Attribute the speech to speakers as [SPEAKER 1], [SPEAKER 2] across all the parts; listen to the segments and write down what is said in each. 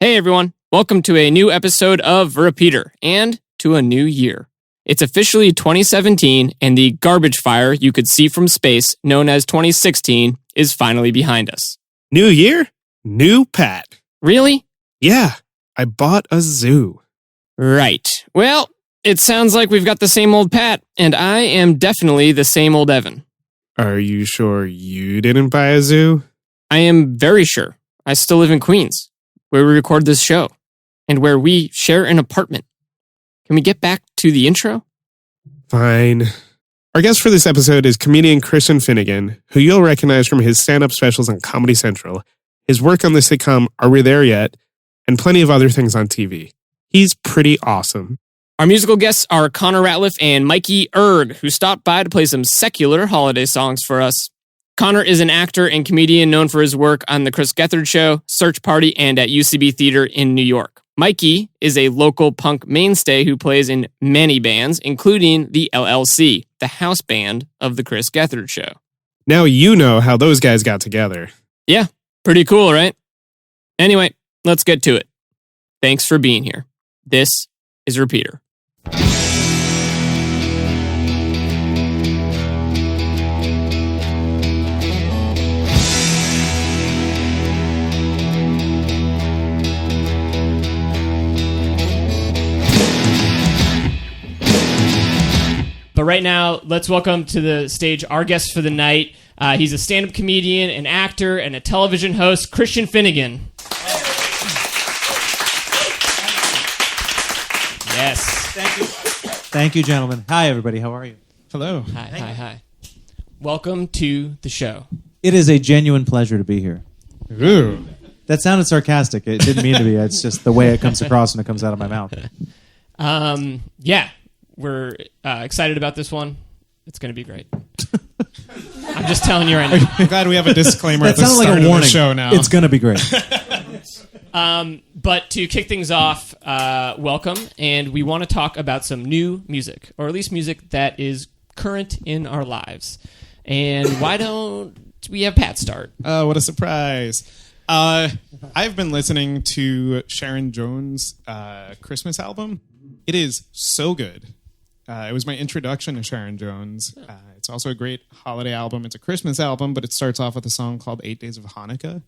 [SPEAKER 1] Hey everyone, welcome to a new episode of Repeater and to a new year. It's officially 2017 and the garbage fire you could see from space known as 2016 is finally behind us.
[SPEAKER 2] New year, new Pat.
[SPEAKER 1] Really?
[SPEAKER 2] Yeah, I bought a zoo.
[SPEAKER 1] Right. Well, it sounds like we've got the same old Pat and I am definitely the same old Evan.
[SPEAKER 2] Are you sure you didn't buy a zoo?
[SPEAKER 1] I am very sure. I still live in Queens, where we record this show, and where we share an apartment. Can we get back to the intro?
[SPEAKER 2] Fine. Our guest for this episode is comedian Christian Finnegan, who you'll recognize from his stand-up specials on Comedy Central, his work on the sitcom Are We There Yet?, and plenty of other things on TV. He's pretty awesome.
[SPEAKER 1] Our musical guests are Connor Ratliff and Mikey Erg, who stopped by to play some secular holiday songs for us. Connor is an actor and comedian known for his work on The Chris Gethard Show, Search Party, and at UCB Theater in New York. Mikey is a local punk mainstay who plays in many bands, including the LLC, the house band of The Chris Gethard Show.
[SPEAKER 2] Now you know how those guys got together.
[SPEAKER 1] Yeah, pretty cool, right? Anyway, let's get to it. Thanks for being here. This is Repeater. But right now, let's welcome to the stage our guest for the night. He's a stand-up comedian, an actor, and a television host, Christian Finnegan. Yes.
[SPEAKER 3] Thank you. Thank you, gentlemen. Hi, everybody. How are you?
[SPEAKER 2] Hello.
[SPEAKER 1] Hi. Welcome to the show.
[SPEAKER 3] It is a genuine pleasure to be here.
[SPEAKER 2] Ooh.
[SPEAKER 3] That sounded sarcastic. It didn't mean to be. It's just the way it comes across when it comes out of my mouth.
[SPEAKER 1] Yeah. We're excited about this one. It's going to be great. I'm just telling you right now.
[SPEAKER 4] I'm glad we have a disclaimer at the
[SPEAKER 3] sounded
[SPEAKER 4] start
[SPEAKER 3] like a warning.
[SPEAKER 4] of the show now.
[SPEAKER 3] It's going to be great.
[SPEAKER 1] But to kick things off, welcome. And we want to talk about some new music, or at least music that is current in our lives. And why don't we have Pat start?
[SPEAKER 4] Oh, what a surprise. I've been listening to Sharon Jones' Christmas album. It is so good. It was my introduction to Sharon Jones. It's also a great holiday album. It's a Christmas album, but it starts off with a song called 8 Days of Hanukkah,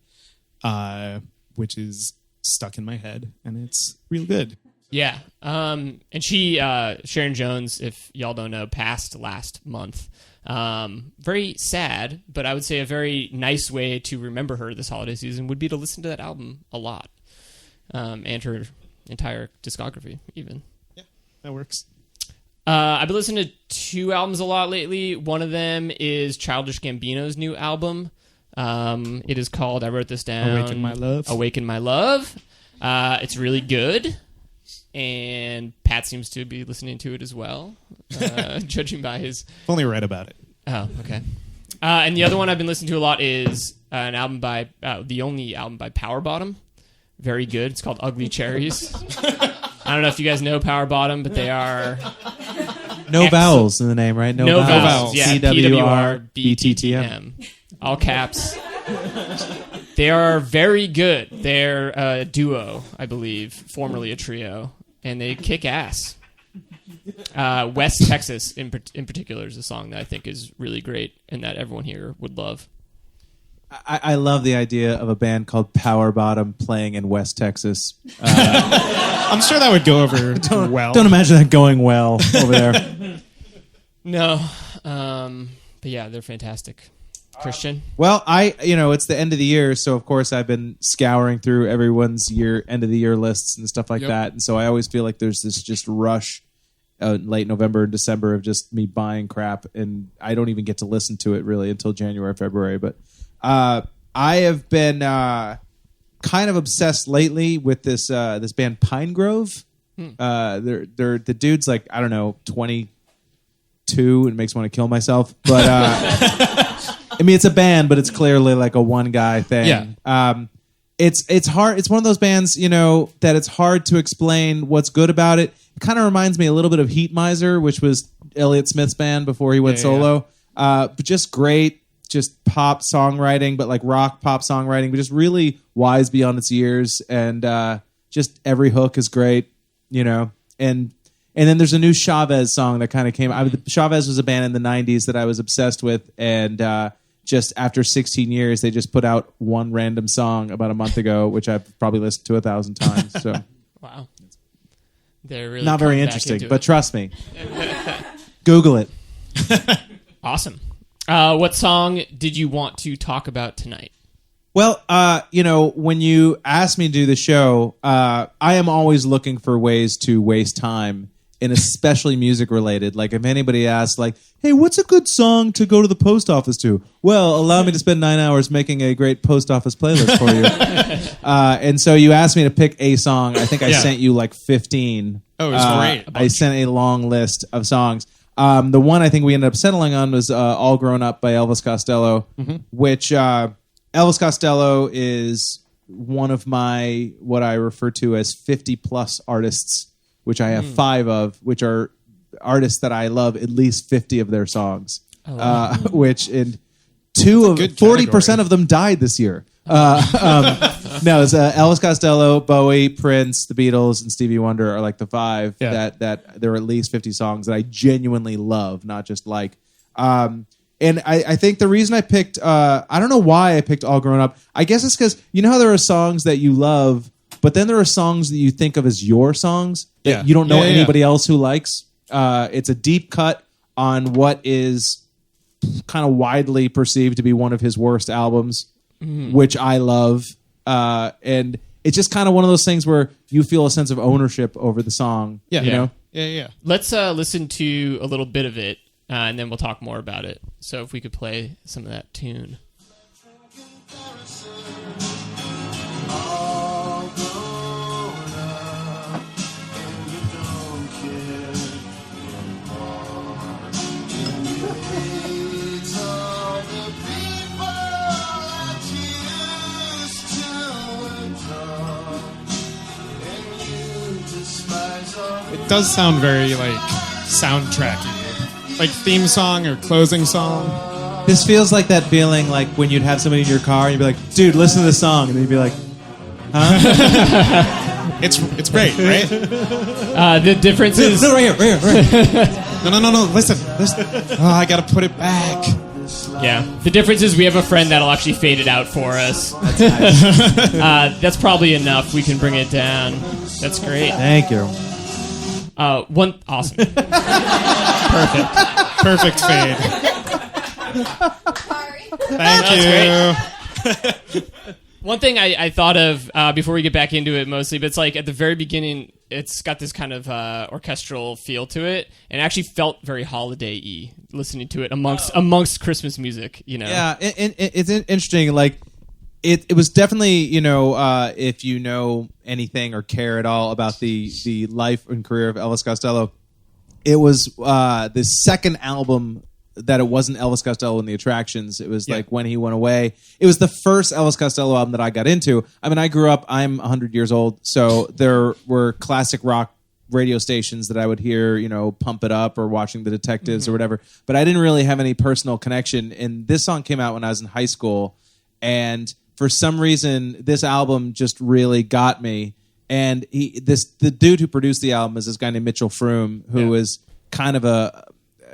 [SPEAKER 4] which is stuck in my head, and it's real good.
[SPEAKER 1] Yeah. And she, Sharon Jones, if y'all don't know, passed last month. Very sad, but I would say a very nice way to remember her this holiday season would be to listen to that album a lot. And her entire discography, even.
[SPEAKER 4] Yeah, that works.
[SPEAKER 1] I've been listening to two albums a lot lately. One of them is Childish Gambino's new album. It is called, I wrote this down,
[SPEAKER 4] Awaken My Love.
[SPEAKER 1] Awaken My Love. It's really good. And Pat seems to be listening to it as well, judging by his...
[SPEAKER 4] I've only read about it.
[SPEAKER 1] Oh, okay. And the other one I've been listening to a lot is an album by, the only album by Power Bottom. Very good. It's called Ugly Cherries. I don't know if you guys know Power Bottom, but they are...
[SPEAKER 3] No vowels in the name, right?
[SPEAKER 1] No vowels. Yeah,
[SPEAKER 3] P-W-R-B-T-T-M.
[SPEAKER 1] All caps. They are very good. They're a duo, I believe, formerly a trio, and they kick ass. West Texas, in particular, is a song that I think is really great and that everyone here would love.
[SPEAKER 3] I love the idea of a band called Power Bottom playing in West Texas.
[SPEAKER 4] I'm sure that would go over well.
[SPEAKER 3] Don't imagine that going well over there.
[SPEAKER 1] No. But yeah, they're fantastic. Christian?
[SPEAKER 3] Well, it's the end of the year, so of course I've been scouring through everyone's end of the year lists and stuff like that, and so I always feel like there's this just rush late November and December of just me buying crap, and I don't even get to listen to it really until January, February. But I have been kind of obsessed lately with this band Pine Grove. They're the dude's like, I don't know, 22 and makes me want to kill myself, but. I mean, it's a band, but it's clearly like a one guy thing.
[SPEAKER 4] Yeah.
[SPEAKER 3] It's hard. It's one of those bands, that it's hard to explain what's good about it. It kind of reminds me a little bit of Heat Miser, which was Elliott Smith's band before he went solo. But just great just pop songwriting, but like rock pop songwriting, but just really wise beyond its years, and just every hook is great, and then there's a new Chavez song that kind of came. Chavez was a band in the 90s that I was obsessed with, and just after 16 years, they just put out one random song about a month ago, which I've probably listened to 1,000 times. So
[SPEAKER 1] wow, they're really
[SPEAKER 3] not very
[SPEAKER 1] coming
[SPEAKER 3] interesting,
[SPEAKER 1] back into
[SPEAKER 3] but
[SPEAKER 1] it.
[SPEAKER 3] trust me, Google it.
[SPEAKER 1] Awesome. What song did you want to talk about tonight?
[SPEAKER 3] Well, when you asked me to do the show, I am always looking for ways to waste time, and especially music related. Like if anybody asks, like, "Hey, what's a good song to go to the post office to?" Well, allow me to spend 9 hours making a great post office playlist for you. And so you asked me to pick a song. I think I sent you like 15.
[SPEAKER 4] Oh, it was great.
[SPEAKER 3] I sent a long list of songs. The one I think we ended up settling on was "All Grown Up" by Elvis Costello, which Elvis Costello is one of my what I refer to as 50 plus artists, which I have 5 of, which are artists that I love at least 50 of their songs. Which in 40% of them died this year. No, it's Elvis Costello, Bowie, Prince, the Beatles, and Stevie Wonder are like the 5 that there are at least 50 songs that I genuinely love, not just like. And I think the reason I picked, I don't know why I picked All Grown Up. I guess it's because you know how there are songs that you love, but then there are songs that you think of as your songs that you don't know anybody else who likes. It's a deep cut on what is kind of widely perceived to be one of his worst albums, which I love. And it's just kind of one of those things where you feel a sense of ownership over the song.
[SPEAKER 4] Yeah.
[SPEAKER 1] Let's listen to a little bit of it, and then we'll talk more about it. So if we could play some of that tune.
[SPEAKER 4] It does sound very like soundtracky, like theme song or closing song.
[SPEAKER 3] This feels like that feeling like when you'd have somebody in your car and you'd be like, "Dude, listen to this song," and then you'd be like, "Huh?"
[SPEAKER 4] It's great, right?
[SPEAKER 1] The difference is
[SPEAKER 3] No, right here.
[SPEAKER 4] No. Listen. Oh, I gotta put it back.
[SPEAKER 1] Yeah. The difference is we have a friend that'll actually fade it out for us.
[SPEAKER 3] That's nice.
[SPEAKER 1] That's probably enough. We can bring it down. That's great.
[SPEAKER 3] Thank you.
[SPEAKER 1] One awesome.
[SPEAKER 4] Perfect fade. Thank you.
[SPEAKER 1] One thing I thought of before we get back into it mostly, but it's like at the very beginning, it's got this kind of orchestral feel to it, and it actually felt very holiday-y listening to it amongst Christmas music,
[SPEAKER 3] Yeah, it's interesting. Like, it was definitely, if you know anything or care at all about the life and career of Elvis Costello, it was the second album that it wasn't Elvis Costello and the Attractions. It was like when he went away. It was the first Elvis Costello album that I got into. I mean, I grew up, I'm 100 years old, so there were classic rock radio stations that I would hear, Pump It Up or Watching the Detectives or whatever, but I didn't really have any personal connection. And this song came out when I was in high school, and for some reason, this album just really got me. And the dude who produced the album is this guy named Mitchell Froom, who was kind of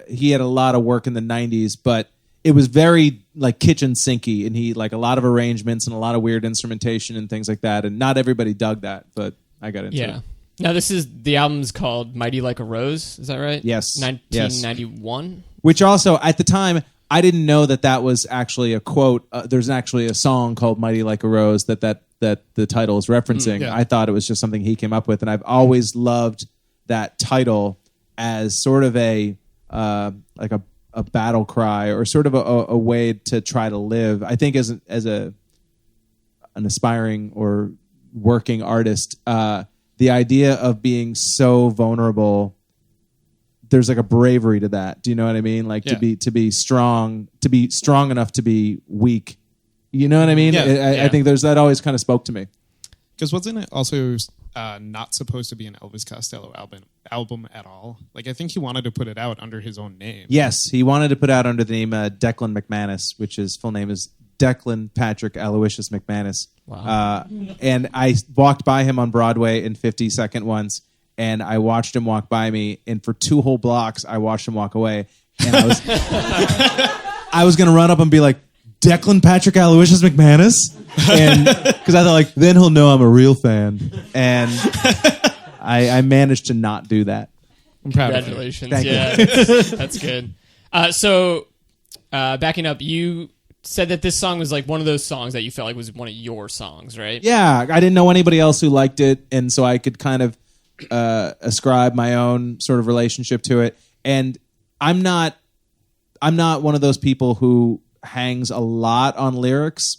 [SPEAKER 3] he had a lot of work in the 90s, but it was very like kitchen sinky, and he like a lot of arrangements and a lot of weird instrumentation and things like that. And not everybody dug that, but I got into it.
[SPEAKER 1] Now the album's called Mighty Like a Rose. Is that right?
[SPEAKER 3] Yes.
[SPEAKER 1] 1991.
[SPEAKER 3] Which also at the time I didn't know that was actually a quote. There's actually a song called Mighty Like a Rose that the title is referencing. I thought it was just something he came up with, and I've always loved that title as sort of a like a battle cry, or sort of a way to try to live. I think as an aspiring or working artist, the idea of being so vulnerable, there's like a bravery to that. Do you know what I mean? Like to be strong enough to be weak. You know what I mean? I think that always kind of spoke to me.
[SPEAKER 4] Because wasn't it also not supposed to be an Elvis Costello album at all? Like, I think he wanted to put it out under his own name.
[SPEAKER 3] Yes, he wanted to put out under the name Declan McManus, which his full name is Declan Patrick Aloysius McManus.
[SPEAKER 1] Wow.
[SPEAKER 3] And I walked by him on Broadway in 52nd once, and I watched him walk by me, and for 2 whole blocks, I watched him walk away. And I was I was going to run up and be like, Declan Patrick Aloysius McManus? And because I thought, like, then he'll know I'm a real fan. And I managed to not do that.
[SPEAKER 4] I'm proud of you.
[SPEAKER 1] Congratulations.
[SPEAKER 3] Thank
[SPEAKER 1] Yeah, that's good. So, backing up, you said that this song was like one of those songs that you felt like was one of your songs, right?
[SPEAKER 3] Yeah, I didn't know anybody else who liked it, and so I could kind of ascribe my own sort of relationship to it. And I'm not one of those people who hangs a lot on lyrics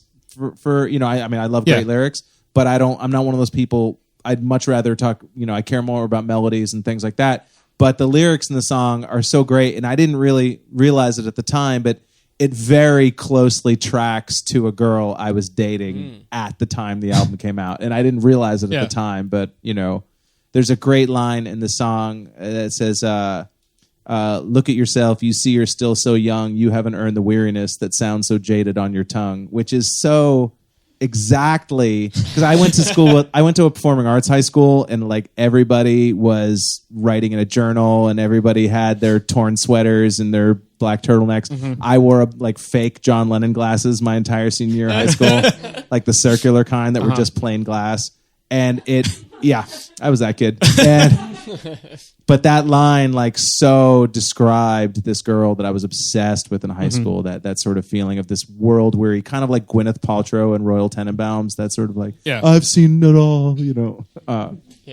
[SPEAKER 3] for I mean I love great lyrics, but I'm not one of those people. I'd much rather talk, I care more about melodies and things like that. But the lyrics in the song are so great, and I didn't really realize it at the time, but it very closely tracks to a girl I was dating at the time the album came out. And I didn't realize it at the time, but, there's a great line in the song that says, look at yourself, you see you're still so young, you haven't earned the weariness that sounds so jaded on your tongue, which is so exactly, because I went to a performing arts high school, and like everybody was writing in a journal, and everybody had their torn sweaters and their black turtlenecks. Mm-hmm. I wore like fake John Lennon glasses my entire senior year of high school, like the circular kind that were just plain glass. And I was that kid. But that line like so described this girl that I was obsessed with in high school, that sort of feeling of this world weary, kind of like Gwyneth Paltrow and Royal Tenenbaums, that sort of like, I've seen it all,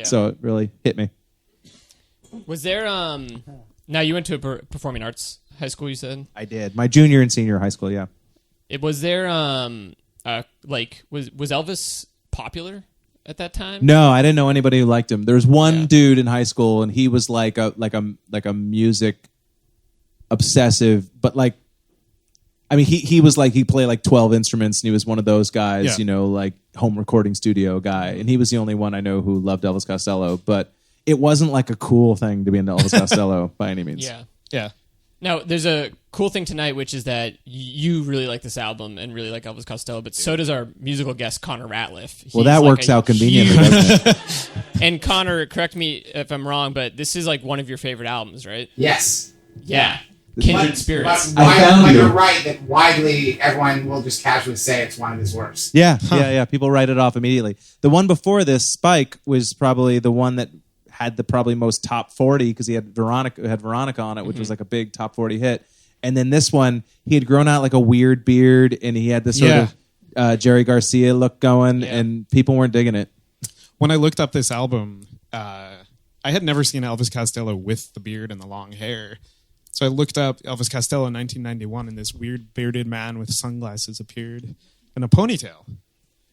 [SPEAKER 3] So it really hit me.
[SPEAKER 1] Was there, now you went to a performing arts high school, you said?
[SPEAKER 3] I did. My junior and senior high school, yeah.
[SPEAKER 1] Was there, was Elvis popular at that time?
[SPEAKER 3] No, I didn't know anybody who liked him. There was one dude in high school, and he was like a music obsessive, but like, I mean, he was like, he played like 12 instruments, and he was one of those guys, like home recording studio guy. And he was the only one I know who loved Elvis Costello, but it wasn't like a cool thing to be into Elvis Costello by any means.
[SPEAKER 1] Yeah. Now, there's a cool thing tonight, which is that you really like this album and really like Elvis Costello, but so does our musical guest, Connor Ratliff.
[SPEAKER 3] Well, that works out conveniently, doesn't it?
[SPEAKER 1] And Connor, correct me if I'm wrong, but this is like one of your favorite albums, right?
[SPEAKER 5] Yes.
[SPEAKER 1] Yeah. Kindred Spirits.
[SPEAKER 5] But you're right that widely everyone will just casually say it's one of his worst.
[SPEAKER 3] Yeah. People write it off immediately. The one before this, Spike, was probably the one that had the probably most top 40 because he had Veronica on it, which was like a big top 40 hit. And then this one, he had grown out like a weird beard, and he had this sort of Jerry Garcia look going, and people weren't digging it.
[SPEAKER 4] When I looked up this album, I had never seen Elvis Costello with the beard and the long hair. So I looked up Elvis Costello in 1991, and this weird bearded man with sunglasses appeared in a ponytail,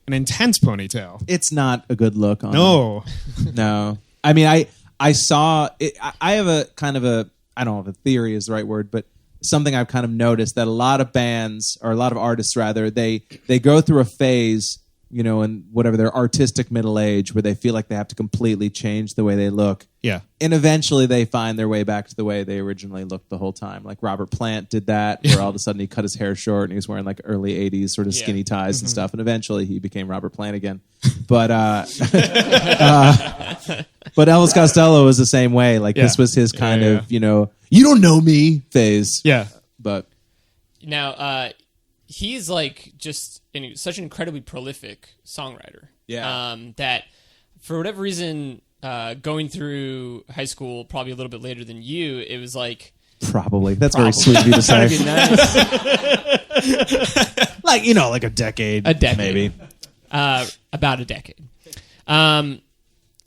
[SPEAKER 4] an intense ponytail.
[SPEAKER 3] It's not a good look on
[SPEAKER 4] No.
[SPEAKER 3] No. I mean, I saw it. I have a kind of I don't know if a theory is the right word, but something I've kind of noticed that a lot of bands, or a lot of artists rather, they go through a phase, in whatever their artistic middle age, where they feel like they have to completely change the way they look.
[SPEAKER 4] Yeah.
[SPEAKER 3] And eventually they find their way back to the way they originally looked the whole time. Like Robert Plant did that, where all of a sudden he cut his hair short and he was wearing like early 80s sort of skinny ties and stuff. And eventually he became Robert Plant again. But but Elvis Costello was the same way. Like this was his kind of, you don't know me phase.
[SPEAKER 4] Yeah.
[SPEAKER 3] But
[SPEAKER 1] now, he's like just such an incredibly prolific songwriter.
[SPEAKER 3] Yeah.
[SPEAKER 1] That for whatever reason, going through high school probably a little bit later than you, it was like
[SPEAKER 3] probably. That's very sweet of you to say.
[SPEAKER 1] That'd be nice.
[SPEAKER 3] Like like a decade. Maybe.
[SPEAKER 1] About a decade.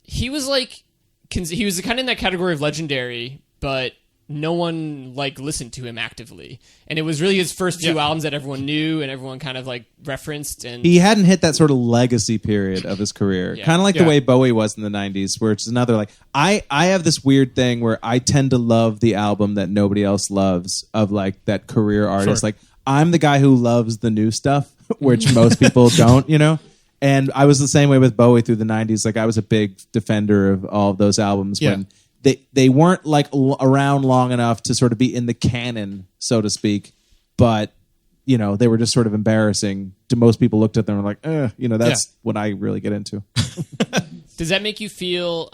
[SPEAKER 1] He was like he was kind of in that category of legendary, but no one like listened to him actively, and it was really his first few albums that everyone knew and everyone kind of like referenced. And
[SPEAKER 3] he hadn't hit that sort of legacy period of his career, kind of like the way Bowie was in the 90s, where it's another like I have this weird thing where I tend to love the album that nobody else loves of like that career artist. Like I'm the guy who loves the new stuff, which most people don't, And I was the same way with Bowie through the 90s. Like I was a big defender of all of those albums when they weren't like around long enough to sort of be in the canon, so to speak, but they were just sort of embarrassing. To most people looked at them and were like, that's what I really get into.
[SPEAKER 1] Does that make you feel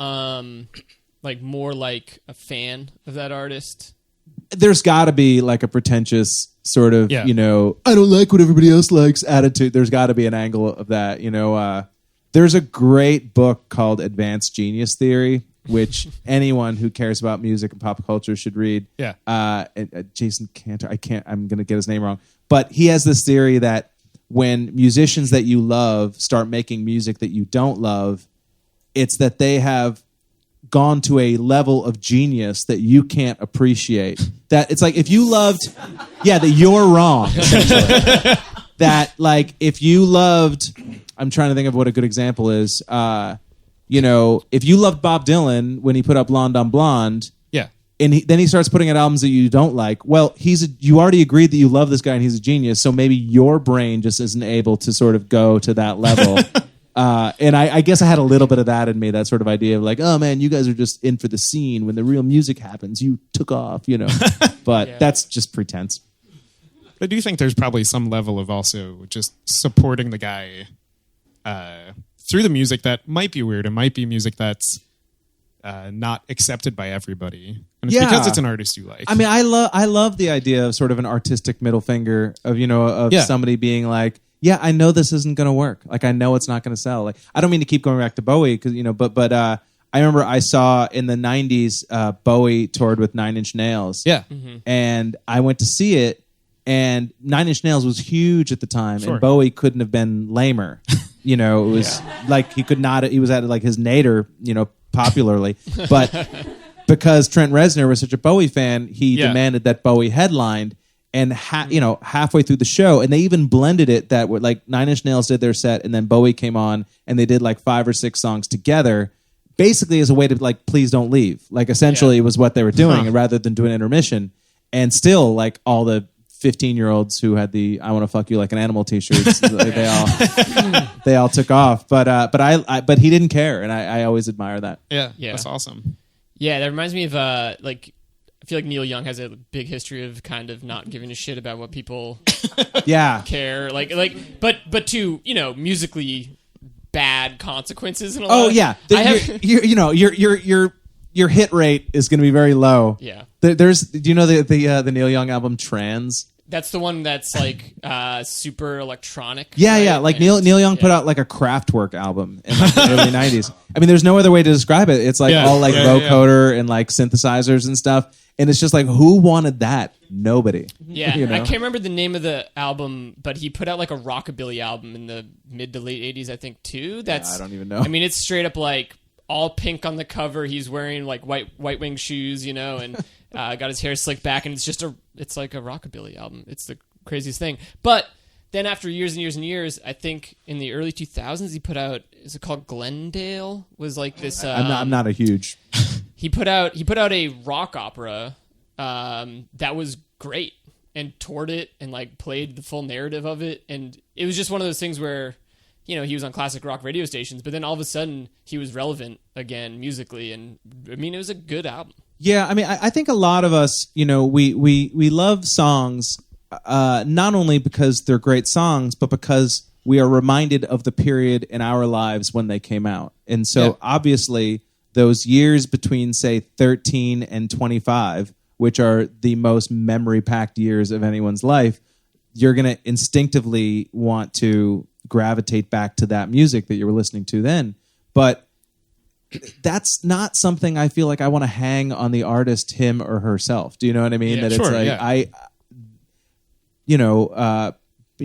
[SPEAKER 1] like more like a fan of that artist?
[SPEAKER 3] There's got to be like a pretentious sort of, I don't like what everybody else likes attitude. There's got to be an angle of that. There's a great book called Advanced Genius Theory, which anyone who cares about music and pop culture should read. Yeah. Jason Cantor, I'm going to get his name wrong, but he has this theory that when musicians that you love start making music that you don't love, it's that they have gone to a level of genius that you can't appreciate. That it's like if you loved, that you're wrong, essentially. That like if you loved, I'm trying to think of what a good example is. If you loved Bob Dylan when he put up Blonde on Blonde, and then he starts putting out albums that you don't like. Well, you already agreed that you love this guy and he's a genius, so maybe your brain just isn't able to sort of go to that level. And I guess I had a little bit of that in me, that sort of idea of like, oh man, you guys are just in for the scene. When the real music happens, you took off, But that's just pretense.
[SPEAKER 4] I do think there's probably some level of also just supporting the guy through the music that might be weird. It might be music that's not accepted by everybody. And it's because it's an artist you like.
[SPEAKER 3] I mean, I love the idea of sort of an artistic middle finger of somebody being like, yeah, I know this isn't going to work. Like, I know it's not going to sell. Like, I don't mean to keep going back to Bowie because but I remember I saw in the '90s Bowie toured with Nine Inch Nails. Yeah, and I went to see it, and Nine Inch Nails was huge at the time, and Bowie couldn't have been lamer. It was like he could not. He was at like his nadir, popularly, but because Trent Reznor was such a Bowie fan, he demanded that Bowie headlined. And halfway through the show, and they even blended it that like Nine Inch Nails did their set, and then Bowie came on, and they did like 5 or 6 songs together, basically as a way to like, please don't leave. Like essentially, it was what they were doing, rather than do an intermission. And still, like all the 15-year-olds who had the "I want to fuck you like an animal" T-shirts, they all took off. But he didn't care, and I always admire that.
[SPEAKER 4] Yeah, that's awesome.
[SPEAKER 1] Yeah, that reminds me of I feel like Neil Young has a big history of kind of not giving a shit about what people care. But to, musically bad consequences and a lot.
[SPEAKER 3] Oh yeah. Your hit rate is going to be very low.
[SPEAKER 1] Yeah.
[SPEAKER 3] Do you know the Neil Young album Trans?
[SPEAKER 1] That's the one that's like super electronic.
[SPEAKER 3] Yeah,
[SPEAKER 1] right?
[SPEAKER 3] yeah. Like Neil Young put out like a Kraftwerk album in like the early '90s. I mean, there's no other way to describe it. It's like all like vocoder and like synthesizers and stuff. And it's just like, who wanted that? Nobody.
[SPEAKER 1] Yeah, I can't remember the name of the album, but he put out like a rockabilly album in the mid to late '80s, I think, too.
[SPEAKER 3] I don't even know.
[SPEAKER 1] I mean, it's straight up like all pink on the cover. He's wearing like white wing shoes, and got his hair slicked back, and it's like a rockabilly album. It's the craziest thing. But then after years and years and years, I think in the early 2000s, he put out, is it called Glendale? Was like this.
[SPEAKER 3] I'm not a huge.
[SPEAKER 1] He put out a rock opera that was great, and toured it and like played the full narrative of it, and it was just one of those things where he was on classic rock radio stations, but then all of a sudden he was relevant again musically, and I mean it was a good album.
[SPEAKER 3] Yeah, I mean I think a lot of us, we love songs not only because they're great songs, but because we are reminded of the period in our lives when they came out, and so obviously those years between, say, 13 and 25, which are the most memory-packed years of anyone's life, you're going to instinctively want to gravitate back to that music that you were listening to then. But that's not something I feel like I want to hang on the artist, him or herself. Do you know what I mean?
[SPEAKER 1] Yeah,
[SPEAKER 3] that
[SPEAKER 1] sure,
[SPEAKER 3] it's like,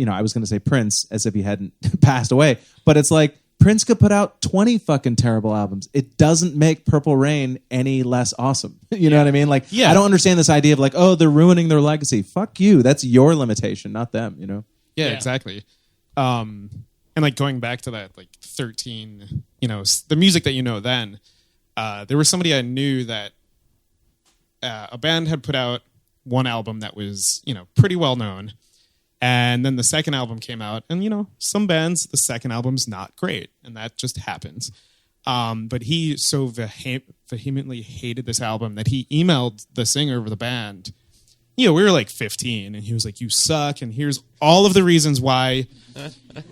[SPEAKER 3] I was going to say Prince as if he hadn't passed away, but it's like, Prince could put out 20 fucking terrible albums. It doesn't make Purple Rain any less awesome. You know what I mean? Like, I don't understand this idea of like, oh, they're ruining their legacy. Fuck you. That's your limitation, not them,
[SPEAKER 4] Yeah, exactly. And like going back to that, like 13, the music that then, there was somebody I knew that a band had put out one album that was, pretty well known. And then the second album came out, and some bands, the second album's not great, and that just happens. But he so vehemently hated this album that he emailed the singer of the band. We were like 15, and he was like, "You suck, and here's all of the reasons why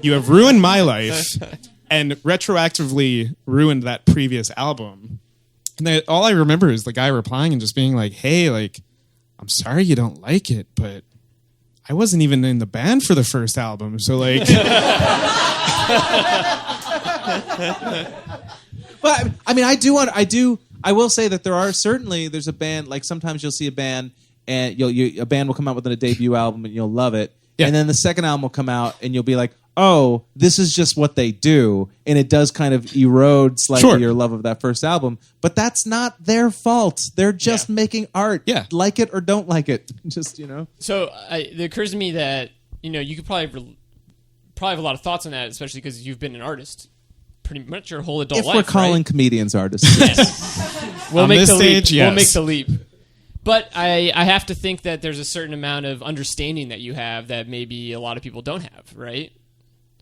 [SPEAKER 4] you have ruined my life and retroactively ruined that previous album." And all I remember is the guy replying and just being like, "Hey, like, I'm sorry you don't like it, but I wasn't even in the band for the first album, so like."
[SPEAKER 3] But I mean, I will say that there's a band, like sometimes you'll see a band and a band will come out with a debut album and you'll love it. Yeah. And then the second album will come out and you'll be like, oh, this is just what they do. And it does kind of erode slightly your love of that first album. But that's not their fault. They're just making art. Yeah. Like it or don't like it. Just,
[SPEAKER 1] So it occurs to me that, you could probably have a lot of thoughts on that, especially because you've been an artist pretty much your whole adult life.
[SPEAKER 3] If we're calling comedians artists.
[SPEAKER 1] Yes. We'll make the leap. But I have to think that there's a certain amount of understanding that you have that maybe a lot of people don't have, right?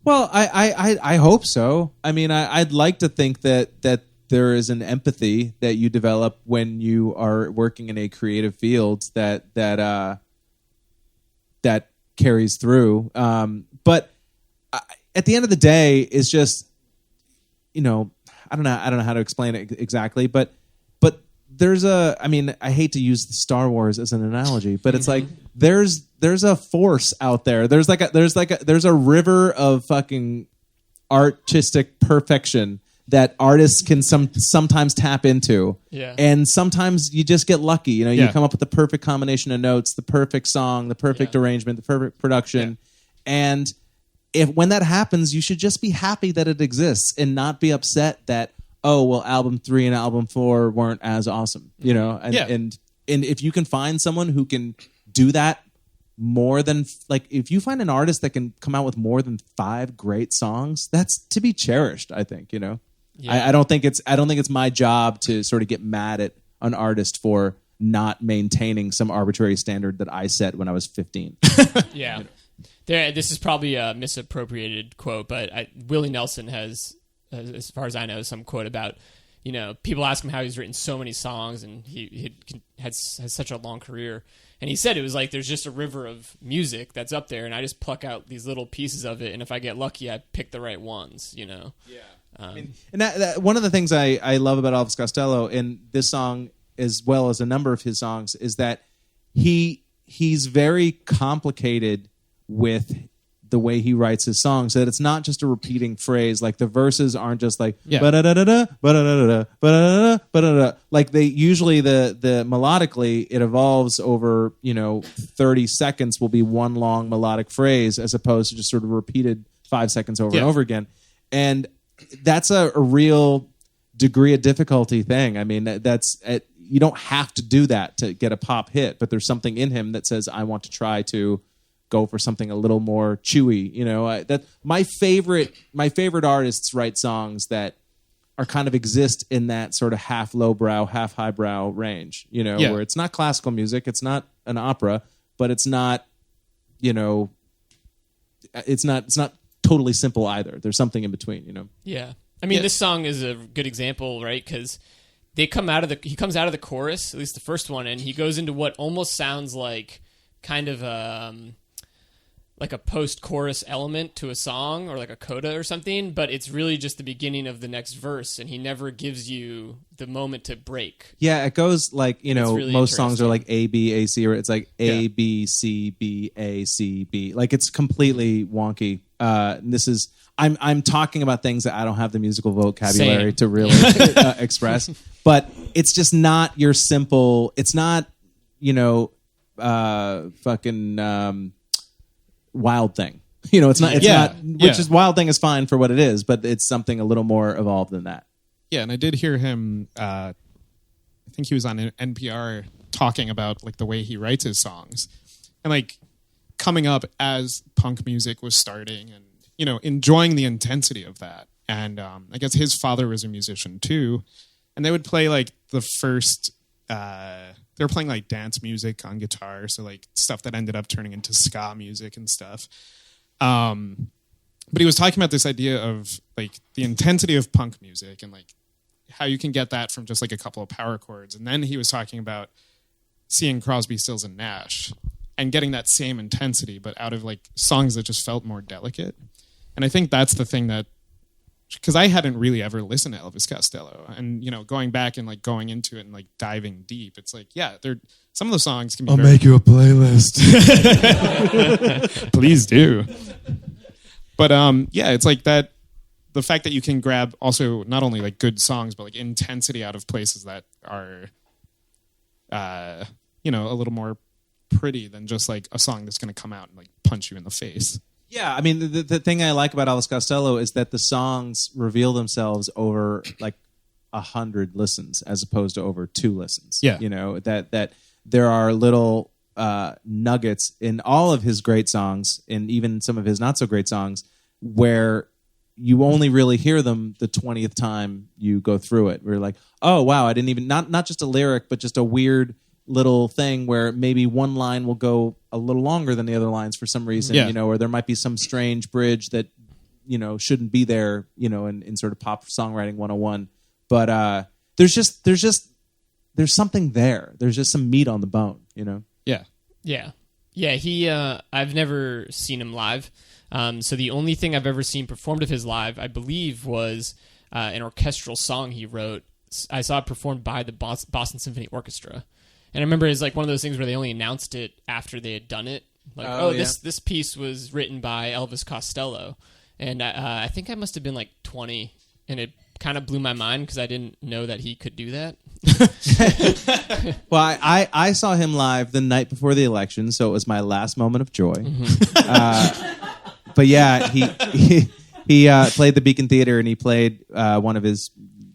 [SPEAKER 3] Well, I hope so. I mean, I'd like to think that there is an empathy that you develop when you are working in a creative field that carries through. But at the end of the day, it's just, I don't know how to explain it exactly, but there's I hate to use Star Wars as an analogy, but it's like there's a force out there. There's a river of fucking artistic perfection that artists can sometimes tap into. Yeah. And sometimes you just get lucky. You come up with the perfect combination of notes, the perfect song, the perfect arrangement, the perfect production. Yeah. And when that happens, you should just be happy that it exists and not be upset that, oh, well, album 3 and album 4 weren't as awesome, and if you can find someone who can do that more than, like, if you find an artist that can come out with more than 5 great songs, that's to be cherished, I think, Yeah. I don't think it's my job to sort of get mad at an artist for not maintaining some arbitrary standard that I set when I was 15.
[SPEAKER 1] Yeah. This is probably a misappropriated quote, but Willie Nelson has, as far as I know, some quote about, people ask him how he's written so many songs and he has such a long career. And he said it was like there's just a river of music that's up there, and I just pluck out these little pieces of it, and if I get lucky, I pick the right ones, Yeah.
[SPEAKER 3] And that one of the things I love about Elvis Costello in this song, as well as a number of his songs, is that he's very complicated with the way he writes his songs, so that it's not just a repeating phrase. Like the verses aren't just like ba-da-da-da-da, ba-da-da-da-da, ba-da-da-da, ba-da-da-da. Like they usually the melodically it evolves over 30 seconds will be one long melodic phrase as opposed to just sort of repeated 5 seconds over and over again. And that's a real degree of difficulty thing. I mean, that's you don't have to do that to get a pop hit, but there's something in him that says I want to try to go for something a little more chewy. That my favorite artists write songs that are kind of exist in that sort of half lowbrow, half highbrow range. Where it's not classical music, it's not an opera, but it's not, it's not totally simple either. There's something in between.
[SPEAKER 1] Yeah, I mean, this song is a good example, right? Because he comes out of the chorus, at least the first one, and he goes into what almost sounds like kind of like a post-chorus element to a song or like a coda or something, but it's really just the beginning of the next verse, and he never gives you the moment to break.
[SPEAKER 3] Yeah, it goes like, really most songs are like A, B, A, C, or it's like A, B, C, B, A, C, B. Like it's completely wonky. This is... I'm talking about things that I don't have the musical vocabulary to really express, but it's just not your simple... It's not, fucking... Wild Thing. It's not, which is Wild Thing is fine for what it is, but it's something a little more evolved than that.
[SPEAKER 4] Yeah, and I did hear him, I think he was on NPR talking about like the way he writes his songs and like coming up as punk music was starting and, enjoying the intensity of that. And I guess his father was a musician too. And they would play like the first they were playing like dance music on guitar, so like stuff that ended up turning into ska music and stuff. But he was talking about this idea of like the intensity of punk music and like how you can get that from just like a couple of power chords. And then he was talking about seeing Crosby, Stills, and Nash and getting that same intensity, but out of like songs that just felt more delicate. And I think that's the thing that, because I hadn't really ever listened to Elvis Costello, and you know, going back and like going into it and like diving deep, it's like, yeah, some of the songs can be.
[SPEAKER 3] I'll make you a playlist.
[SPEAKER 4] Please do. But yeah, it's like that. The fact that you can grab also not only like good songs, but like intensity out of places that are, you know, a little more pretty than just like a song that's going to come out and like punch you in the face.
[SPEAKER 3] Yeah, I mean, the thing I like about Elvis Costello is that the songs reveal themselves over like 100 listens as opposed to over 2 listens.
[SPEAKER 4] Yeah,
[SPEAKER 3] you know that there are little nuggets in all of his great songs, and even some of his not so great songs, where you only really hear them the 20th time you go through it. We're like, oh wow, I didn't even not just a lyric, but just a weird little thing where maybe one line will go a little longer than the other lines for some reason, you know, or there might be some strange bridge that, you know, shouldn't be there, you know, in sort of pop songwriting 101. But there's something there. There's just some meat on the bone, you know?
[SPEAKER 1] Yeah. He, I've never seen him live. So the only thing I've ever seen performed of his live, I believe, was an orchestral song he wrote. I saw it performed by the Boston Symphony Orchestra. And I remember it's like one of those things where they only announced it after they had done it. Like, this piece was written by Elvis Costello. And I think I must have been like 20, and it kind of blew my mind because I didn't know that he could do that.
[SPEAKER 3] Well, I saw him live the night before the election, so it was my last moment of joy. Mm-hmm. But yeah, he played the Beacon Theater, and he played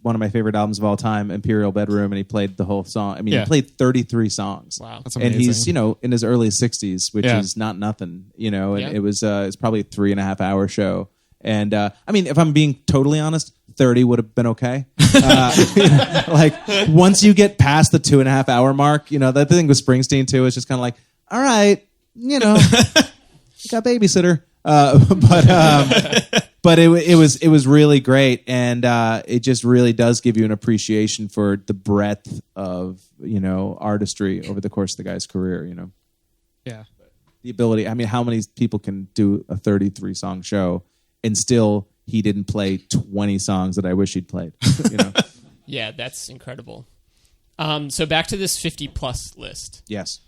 [SPEAKER 3] one of my favorite albums of all time, Imperial Bedroom, and he played the whole song. I mean, he played 33 songs.
[SPEAKER 1] Wow,
[SPEAKER 4] that's amazing.
[SPEAKER 3] And he's, you know, in his early 60s, which is not nothing, you know. And it was it's probably a 3.5-hour show. And I mean, if I'm being totally honest, 30 would have been okay. Like once you get past the 2.5-hour mark, you know, that thing with Springsteen too is just kind of like, all right, you know, got babysitter. But it was really great, and it just really does give you an appreciation for the breadth of, you know, artistry over the course of the guy's career. You know, the ability. I mean, how many people can do a 33-song show and still he didn't play 20 songs that I wish he'd played? You know,
[SPEAKER 1] yeah, that's incredible. So back to this 50+ list.
[SPEAKER 3] Yes.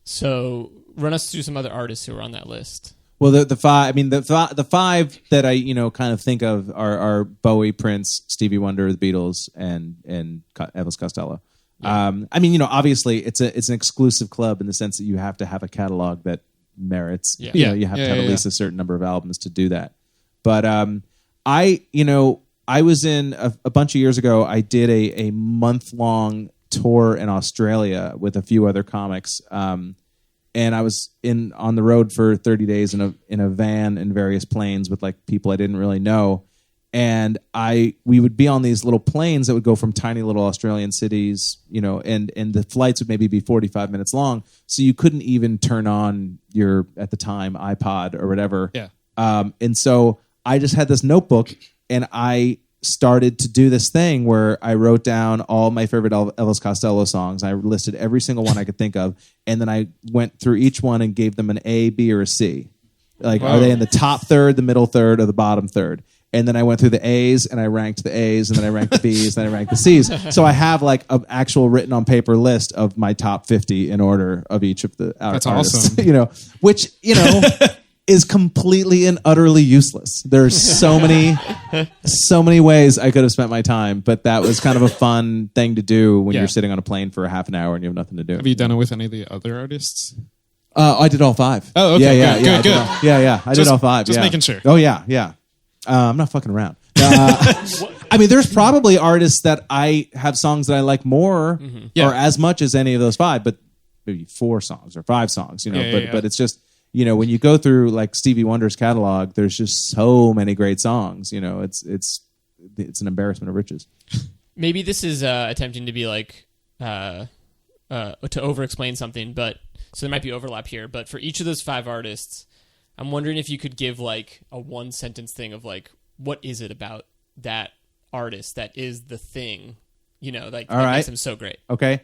[SPEAKER 1] So run us through some other artists who are on that list.
[SPEAKER 3] Well, the five. I mean, the five that I, you know, kind of think of are Bowie, Prince, Stevie Wonder, the Beatles, and Elvis Costello. Yeah. I mean, you know, obviously it's an exclusive club in the sense that you have to have a catalog that merits.
[SPEAKER 1] Yeah.
[SPEAKER 3] You know, you have to have at least a certain number of albums to do that. But I was in a bunch of years ago. I did a month-long tour in Australia with a few other comics. And I was on the road for 30 days in a van in various planes with like people I didn't really know. And we would be on these little planes that would go from tiny little Australian cities, you know, and the flights would maybe be 45 minutes long. So you couldn't even turn on your, at the time, iPod or whatever.
[SPEAKER 4] Yeah.
[SPEAKER 3] And so I just had this notebook, and I started to do this thing where I wrote down all my favorite Elvis Costello songs. I listed every single one I could think of, and then I went through each one and gave them an A, B, or a C. Like, are they in the top third, the middle third, or the bottom third? And then I went through the A's, and I ranked the A's, and then I ranked the B's, and then I ranked the C's. So I have like an actual written on paper list of my top 50 in order of each of the
[SPEAKER 4] That's
[SPEAKER 3] artists.
[SPEAKER 4] awesome.
[SPEAKER 3] You know, which, you know, is completely and utterly useless. There's so many ways I could have spent my time, but that was kind of a fun thing to do when you're sitting on a plane for a half an hour and you have nothing to do.
[SPEAKER 4] Have you done it with any of the other artists?
[SPEAKER 3] I did all 5.
[SPEAKER 4] Oh, okay.
[SPEAKER 3] Yeah,
[SPEAKER 4] Good.
[SPEAKER 3] I did all 5.
[SPEAKER 4] Just making sure.
[SPEAKER 3] Oh, yeah. I'm not fucking around. I mean, there's probably artists that I have songs that I like more or as much as any of those 5, but maybe 4 songs or 5 songs, you know, but it's just, you know, when you go through like Stevie Wonder's catalog, there's just so many great songs, you know, it's an embarrassment of riches.
[SPEAKER 1] Maybe this is attempting to be like to over explain something, but so there might be overlap here. But for each of those 5 artists, I'm wondering if you could give like a 1-sentence thing of like, what is it about that artist that is the thing, like that makes him so great.
[SPEAKER 3] Okay.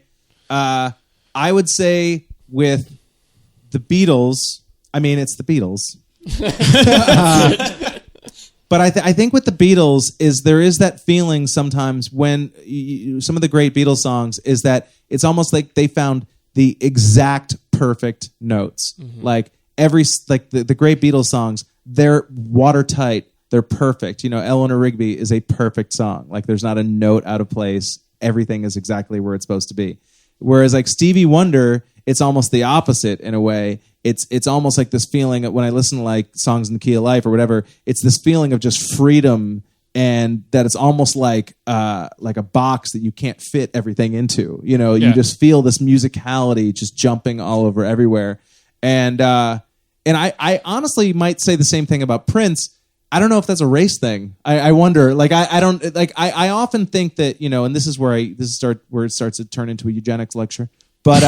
[SPEAKER 3] I would say with the Beatles, I mean, it's the Beatles. But I think with the Beatles there is that feeling sometimes when some of the great Beatles songs is that it's almost like they found the exact perfect notes.
[SPEAKER 1] Mm-hmm.
[SPEAKER 3] Like the great Beatles songs, they're watertight. They're perfect. Eleanor Rigby is a perfect song. Like there's not a note out of place. Everything is exactly where it's supposed to be. Whereas like Stevie Wonder, it's almost the opposite in a way. It's almost like this feeling when I listen to like songs in the key of life or whatever, it's this feeling of just freedom and that it's almost like a box that you can't fit everything into. You just feel this musicality just jumping all over everywhere. And I honestly might say the same thing about Prince. I don't know if that's a race thing. I wonder. Like I don't like. I often think that and this is where it starts to turn into a eugenics lecture. But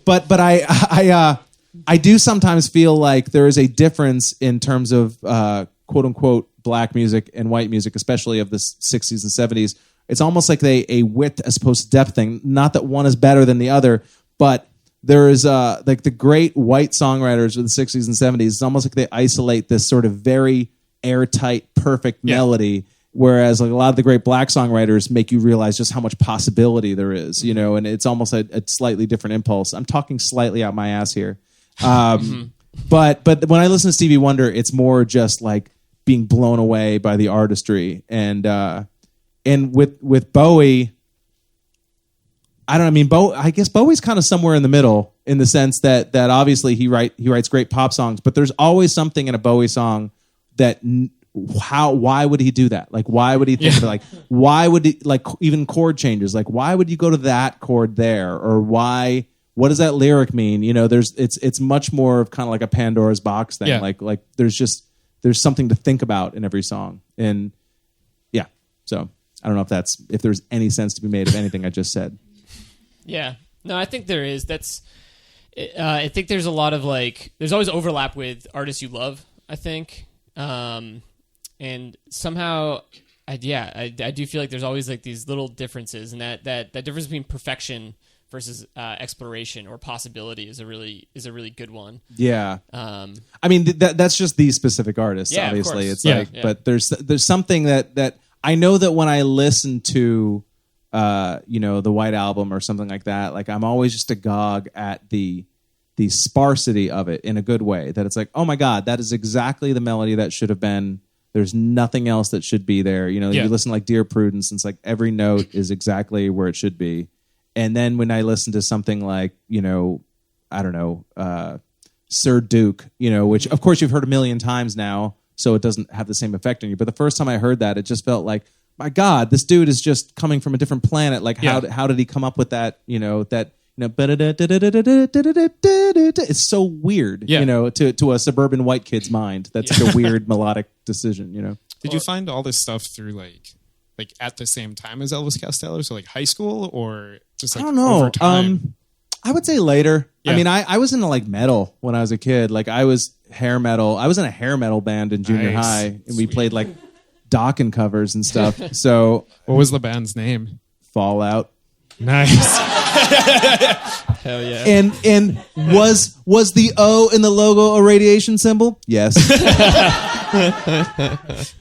[SPEAKER 3] but I do sometimes feel like there is a difference in terms of quote unquote black music and white music, especially of the 60s and 70s. It's almost like a width as opposed to depth thing. Not that one is better than the other, but there is like the great white songwriters of the 60s and 70s. It's almost like they isolate this sort of very airtight, perfect melody, whereas like a lot of the great black songwriters make you realize just how much possibility there is, and it's almost a slightly different impulse. I'm talking slightly out my ass here. But when I listen to Stevie Wonder, it's more just like being blown away by the artistry. And with Bowie, I guess Bowie's kind of somewhere in the middle in the sense that obviously he writes great pop songs, but there's always something in a Bowie song that why would he do that? Like, why would he think of it? Like, why would he, like, even chord changes? Like, why would you go to that chord there? Or what does that lyric mean? It's much more of kind of like a Pandora's box thing. Yeah. Like there's something to think about in every song. And yeah, so I don't know if there's any sense to be made of anything I just said.
[SPEAKER 1] Yeah. No, I think there is. I think there's a lot of there's always overlap with artists you love, I think. And somehow, I do feel like there's always like these little differences, and that difference between perfection versus exploration or possibility is a really good one. Yeah.
[SPEAKER 3] That's just these specific artists, obviously. It's but there's something that I know that when I listen to the White Album or something like that, like I'm always just agog at the sparsity of it in a good way, that it's like, oh my God, that is exactly the melody that should have been. There's nothing else that should be there. You listen to like Dear Prudence, and it's like every note is exactly where it should be. And then when I listen to something like, I don't know, Sir Duke, which of course you've heard a million times now, so it doesn't have the same effect on you. But the first time I heard that, it just felt like, my God, this dude is just coming from a different planet. Like, how did he come up with that? It's so weird, to a suburban white kid's mind. That's like a weird melodic decision,
[SPEAKER 4] Did you find all this stuff through like at the same time as Elvis Costello? So like high school, or just like, I don't know. Over time?
[SPEAKER 3] I would say later. Yeah. I was into like metal when I was a kid. Like I was hair metal. I was in a hair metal band in junior high, and we played like Dokken covers and stuff. So
[SPEAKER 4] what was the band's name?
[SPEAKER 3] Fallout.
[SPEAKER 4] Nice.
[SPEAKER 1] Hell yeah.
[SPEAKER 3] And was the O in the logo a radiation symbol? Yes.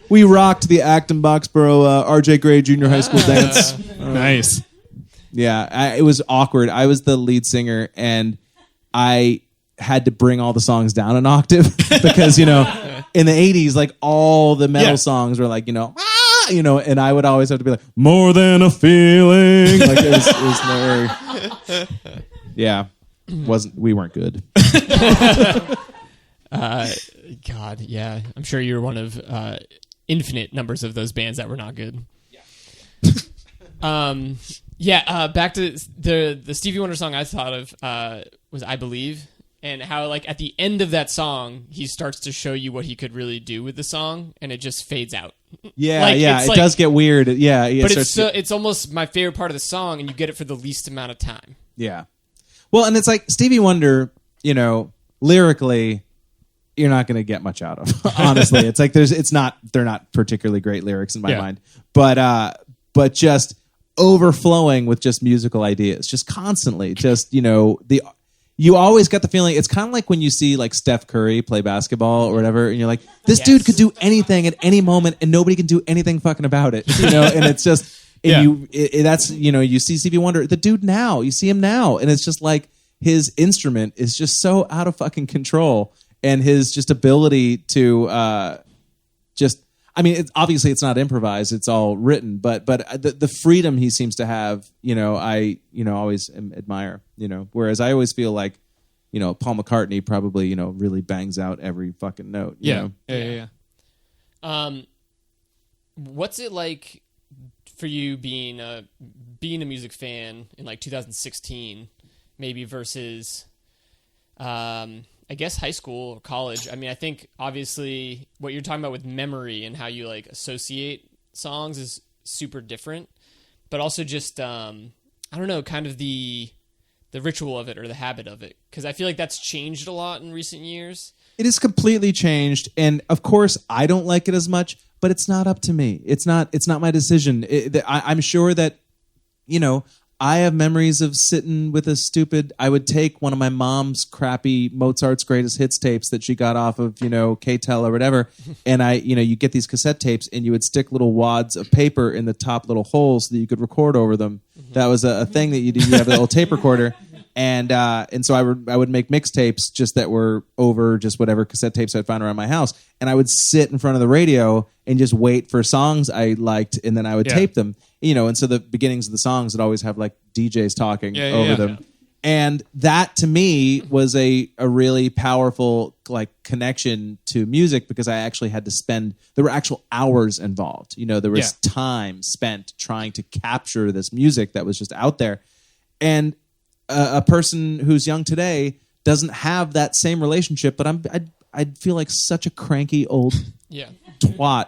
[SPEAKER 3] We rocked the Acton Boxborough RJ Gray Junior High School dance.
[SPEAKER 4] Nice.
[SPEAKER 3] Yeah, it was awkward. I was the lead singer, and I had to bring all the songs down an octave because, in the 80s, like all the metal songs were like, and I would always have to be like, more than a feeling. Like it was very, we weren't good.
[SPEAKER 1] God, yeah. I'm sure you were one of infinite numbers of those bands that were not good. Yeah. Back to the Stevie Wonder song I thought of was I Believe. And how, like, at the end of that song, he starts to show you what he could really do with the song, and it just fades out.
[SPEAKER 3] Yeah,
[SPEAKER 1] Like,
[SPEAKER 3] yeah,
[SPEAKER 1] it's
[SPEAKER 3] it
[SPEAKER 1] like-
[SPEAKER 3] does get weird. Yeah, it
[SPEAKER 1] But
[SPEAKER 3] starts to-
[SPEAKER 1] it's almost my favorite part of the song, and you get it for the least amount of time.
[SPEAKER 3] yeah. Well, and it's like Stevie Wonder, lyrically, you're not going to get much out of. Honestly, it's like they're not particularly great lyrics in my mind, but just overflowing with just musical ideas, just constantly, just you always get the feeling. It's kind of like when you see like Steph Curry play basketball or whatever, and you're like, this dude could do anything at any moment, and nobody can do anything fucking about it, and it's just. And you see Stevie Wonder, the dude now, you see him now, and it's just like his instrument is just so out of fucking control, and his just ability to obviously it's not improvised, it's all written, but the freedom he seems to have, I always admire, whereas I always feel like, Paul McCartney probably, really bangs out every fucking note.
[SPEAKER 1] Yeah. What's it like for you being a music fan in like 2016, maybe versus, I guess high school or college? I mean, I think obviously what you're talking about with memory and how you like associate songs is super different, but also just, I don't know, kind of the ritual of it or the habit of it. 'Cause I feel like that's changed a lot in recent years.
[SPEAKER 3] It has completely changed, and of course, I don't like it as much. But it's not up to me. It's not my decision. I'm sure that, I have memories of sitting with I would take one of my mom's crappy Mozart's Greatest Hits tapes that she got off of, K-Tel or whatever. And you get these cassette tapes and you would stick little wads of paper in the top little holes so that you could record over them. Mm-hmm. That was a thing that you did. You have a little tape recorder. And so I would make mixtapes just that were over just whatever cassette tapes I'd find around my house. And I would sit in front of the radio and just wait for songs I liked, and then I would tape them. And so the beginnings of the songs would always have like DJs talking over them. Yeah. And that to me was a really powerful like connection to music, because I actually had to there were actual hours involved. There was time spent trying to capture this music that was just out there. And a person who's young today doesn't have that same relationship, but I'd feel like such a cranky old twat,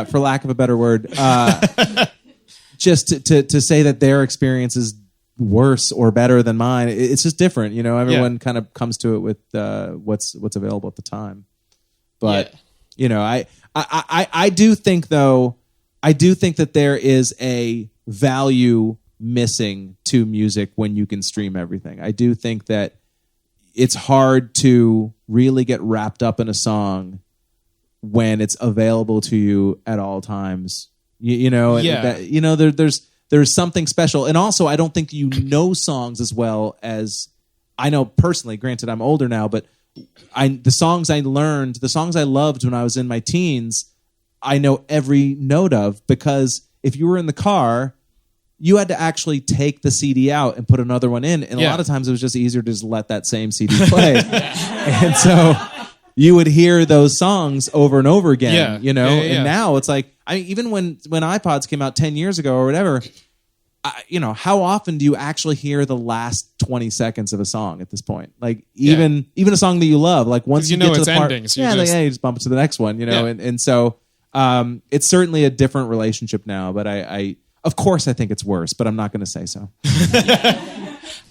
[SPEAKER 3] for lack of a better word, just to say that their experience is worse or better than mine. It's just different, everyone kind of comes to it with what's available at the time. But I do think that there is a value missing to music when you can stream everything. I do think that it's hard to really get wrapped up in a song when it's available to you at all times. There's something special. And also, I don't think songs as well as I know personally. Granted, I'm older now, but the songs I loved when I was in my teens, I know every note of, because if you were in the car, you had to actually take the CD out and put another one in. And a lot of times it was just easier to just let that same CD play. And so you would hear those songs over and over again, And now it's like, even when iPods came out 10 years ago or whatever, how often do you actually hear the last 20 seconds of a song at this point? Like even a song that you love, like once you get to the part,
[SPEAKER 4] ending, so
[SPEAKER 3] you just bump it to the next one, And so it's certainly a different relationship now, but I of course, I think it's worse, but I'm not going to say so.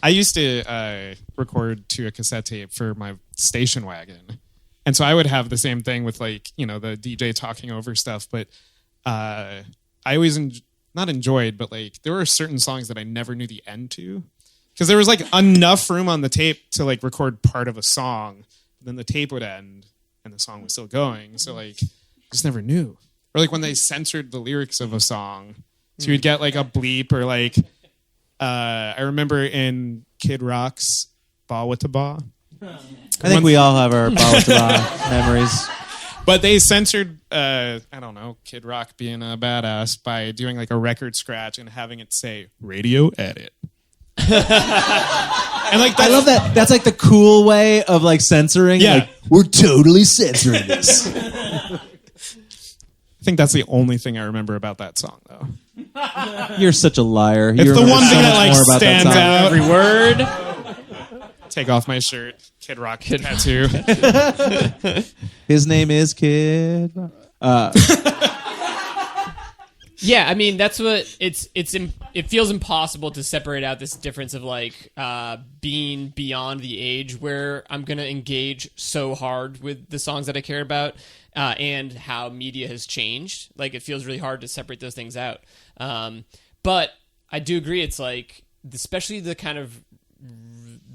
[SPEAKER 4] I used to record to a cassette tape for my station wagon. And so I would have the same thing with the DJ talking over stuff. But I always not enjoyed, but there were certain songs that I never knew the end to. Because there was enough room on the tape to record part of a song. Then the tape would end and the song was still going. So just never knew. Or when they censored the lyrics of a song. So you'd get a bleep or I remember in Kid Rock's Ba Wata Ba.
[SPEAKER 3] I think we all have our Ba Wata Ba memories.
[SPEAKER 4] But they censored, I don't know, Kid Rock being a badass by doing a record scratch and having it say radio edit. And
[SPEAKER 3] I love that. That's the cool way of censoring.
[SPEAKER 4] Yeah.
[SPEAKER 3] We're totally censoring this.
[SPEAKER 4] I think that's the only thing I remember about that song, though.
[SPEAKER 3] You're such a liar.
[SPEAKER 4] It's the one thing that stands out.
[SPEAKER 1] Every word.
[SPEAKER 4] Take off my shirt. Kid Rock tattoo.
[SPEAKER 3] His name is Kid Rock.
[SPEAKER 1] Yeah, I mean that's what it feels impossible to separate out this difference of like being beyond the age where I'm gonna engage so hard with the songs that I care about, and how media has changed. Like it feels really hard to separate those things out. But I do agree. It's like especially the kind of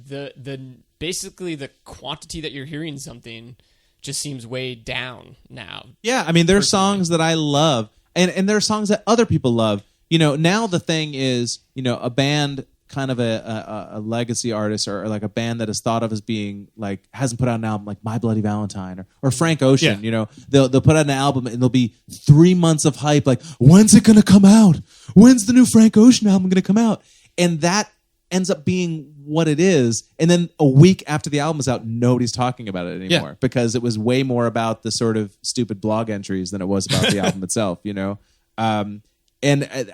[SPEAKER 1] the basically the quantity that you're hearing something just seems way down now.
[SPEAKER 3] Yeah, I mean, there are songs that I love, and there are songs that other people love. Now the thing is, a band, kind of a legacy artist, or like a band that is thought of as being like hasn't put out an album, like My Bloody Valentine or Frank Ocean.
[SPEAKER 2] Yeah.
[SPEAKER 3] They'll put out an album and there'll be 3 months of hype. Like, when's it gonna come out? When's the new Frank Ocean album gonna come out? And that ends up being what it is, and then a week after the album is out, nobody's talking about it anymore because it was way more about the sort of stupid blog entries than it was about the album itself. And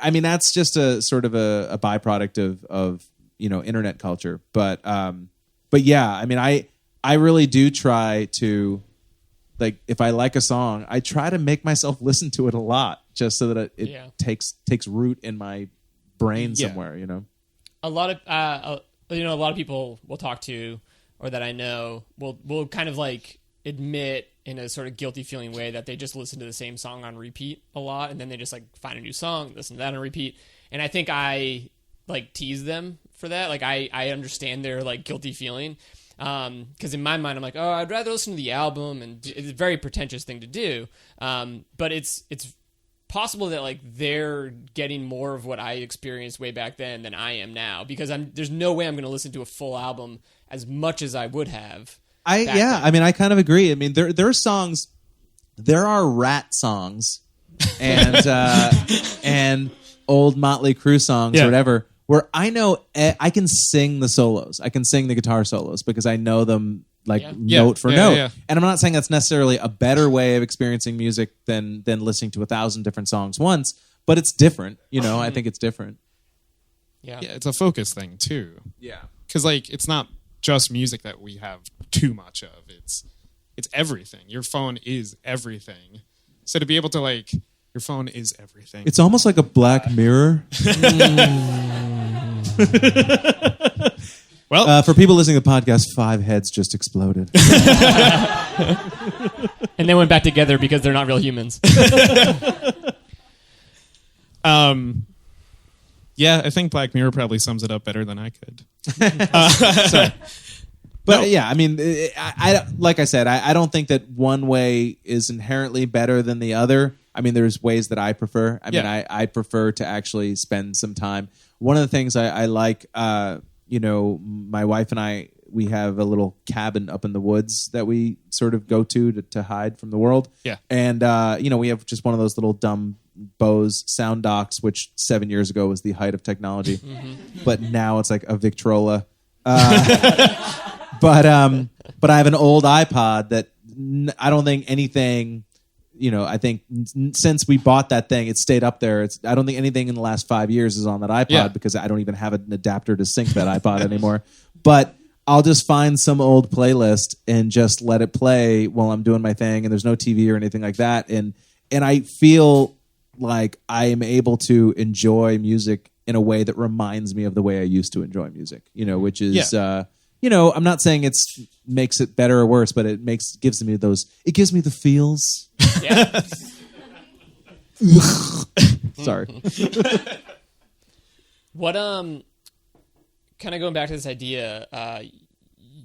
[SPEAKER 3] I mean that's just a sort of a byproduct of internet culture. But yeah, I mean I really do try to, like, if I like a song, I try to make myself listen to it a lot just so that it takes root in my brain somewhere.
[SPEAKER 1] A lot of people we'll talk to or that I know will kind of like admit in a sort of guilty feeling way that they just listen to the same song on repeat a lot, and then they just like find a new song, listen to that on repeat. And I think I like tease them for that. Like I understand their like guilty feeling. Because in my mind, I'm like, oh, I'd rather listen to the album, and it's a very pretentious thing to do. But it's possible that like they're getting more of what I experienced way back then than I am now, because there's no way I'm going to listen to a full album as much as I would have.
[SPEAKER 3] I mean, I kind of agree. I mean, there are songs, there are Rat songs, and and old Motley Crue songs or whatever, where I know I can sing the solos, I can sing the guitar solos because I know them note for note. Yeah. And I'm not saying that's necessarily a better way of experiencing music than listening to 1,000 different songs once, but it's different. I think it's different.
[SPEAKER 4] Yeah, it's a focus thing too.
[SPEAKER 3] Yeah,
[SPEAKER 4] because like it's not just music that we have too much of. It's everything. Your phone is everything. So to be able to like, your phone is everything.
[SPEAKER 3] It's almost like a Black Mirror. Well, for people listening to the podcast, 5 heads just exploded.
[SPEAKER 1] And they went back together because they're not real humans.
[SPEAKER 4] Yeah, I think Black Mirror probably sums it up better than I could.
[SPEAKER 3] Sorry. But yeah, I mean, I like I said, I don't think that one way is inherently better than the other. I mean, there's ways that I prefer. I mean, I prefer to actually spend some time. One of the things I like, my wife and I, we have a little cabin up in the woods that we sort of go to hide from the world.
[SPEAKER 4] Yeah.
[SPEAKER 3] And, we have just one of those little dumb Bose sound docks, which 7 years ago was the height of technology. Mm-hmm. But now it's like a Victrola. But I have an old iPod that I don't think anything, I think since we bought that thing, it stayed up there. I don't think anything in the last 5 years is on that iPod because I don't even have an adapter to sync that iPod anymore. But I'll just find some old playlist and just let it play while I'm doing my thing, and there's no TV or anything like that. And I feel like I am able to enjoy music in a way that reminds me of the way I used to enjoy music, which is, I'm not saying makes it better or worse, but it gives me the feels. Yeah. Sorry.
[SPEAKER 1] What, kind of going back to this idea,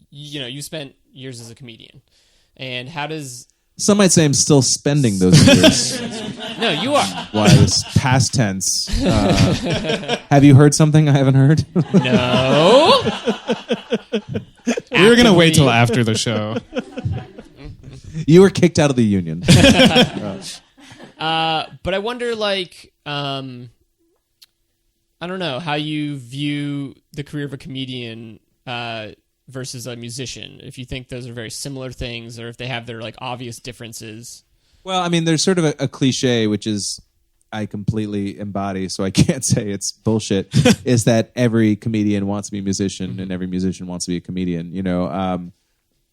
[SPEAKER 1] you spent years as a comedian, and how does...
[SPEAKER 3] Some might say I'm still spending those years.
[SPEAKER 1] No, you are.
[SPEAKER 3] Why, this past tense. Have you heard something I haven't heard?
[SPEAKER 1] No.
[SPEAKER 4] We were going to wait till after the show.
[SPEAKER 3] You were kicked out of the union.
[SPEAKER 1] But I wonder, like, I don't know, how you view the career of a comedian versus a musician, if you think those are very similar things or if they have their like obvious differences.
[SPEAKER 3] Well, I mean, there's sort of a cliche, which is I completely embody, so I can't say it's bullshit, is that every comedian wants to be a musician and every musician wants to be a comedian.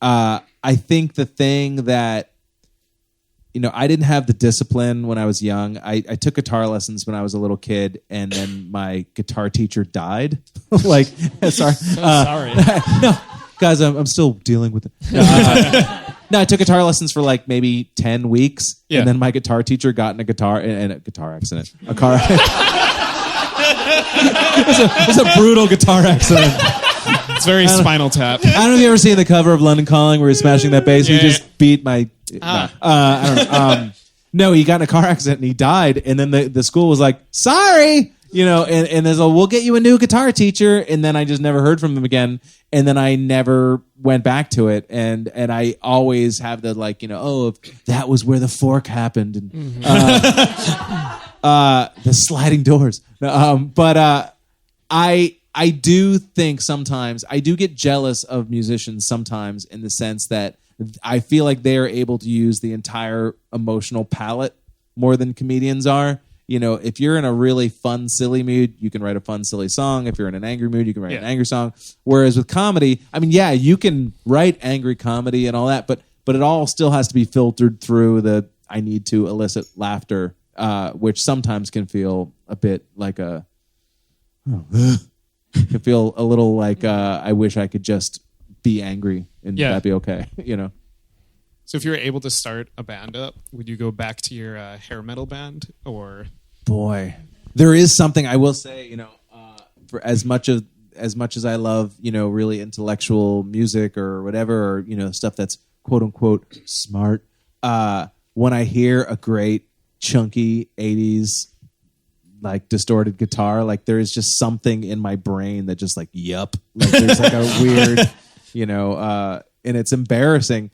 [SPEAKER 3] I think the thing that I didn't have the discipline when I was young. I took guitar lessons when I was a little kid, and then my guitar teacher died. Sorry.
[SPEAKER 1] Sorry.
[SPEAKER 3] No, guys, I'm still dealing with it. No, I took guitar lessons for like maybe 10 weeks, and then my guitar teacher got in a car accident. It was a brutal guitar accident.
[SPEAKER 4] It's very Spinal Tap.
[SPEAKER 3] I don't know if you ever seen the cover of London Calling where he's smashing that bass. He just beat my. I don't know. No, he got in a car accident and he died. And then the school was like, sorry, and there's we'll get you a new guitar teacher. And then I just never heard from him again. And then I never went back to it. And I always have the if that was where the fork happened. And, the sliding doors. But I do think sometimes, I do get jealous of musicians sometimes in the sense that I feel like they're able to use the entire emotional palette more than comedians are. If you're in a really fun, silly mood, you can write a fun, silly song. If you're in an angry mood, you can write an angry song. Whereas with comedy, you can write angry comedy and all that, but it all still has to be filtered through the I need to elicit laughter, which sometimes can feel a bit like can feel a little like I wish I could just be angry and that'd be okay,
[SPEAKER 4] So if you were able to start a band up, would you go back to your hair metal band or?
[SPEAKER 3] Boy, there is something I will say. For as much as I love, really intellectual music or whatever, or stuff that's quote unquote smart. When I hear a great chunky '80s like distorted guitar, like there is just something in my brain that just like there's like a weird, and it's embarrassing.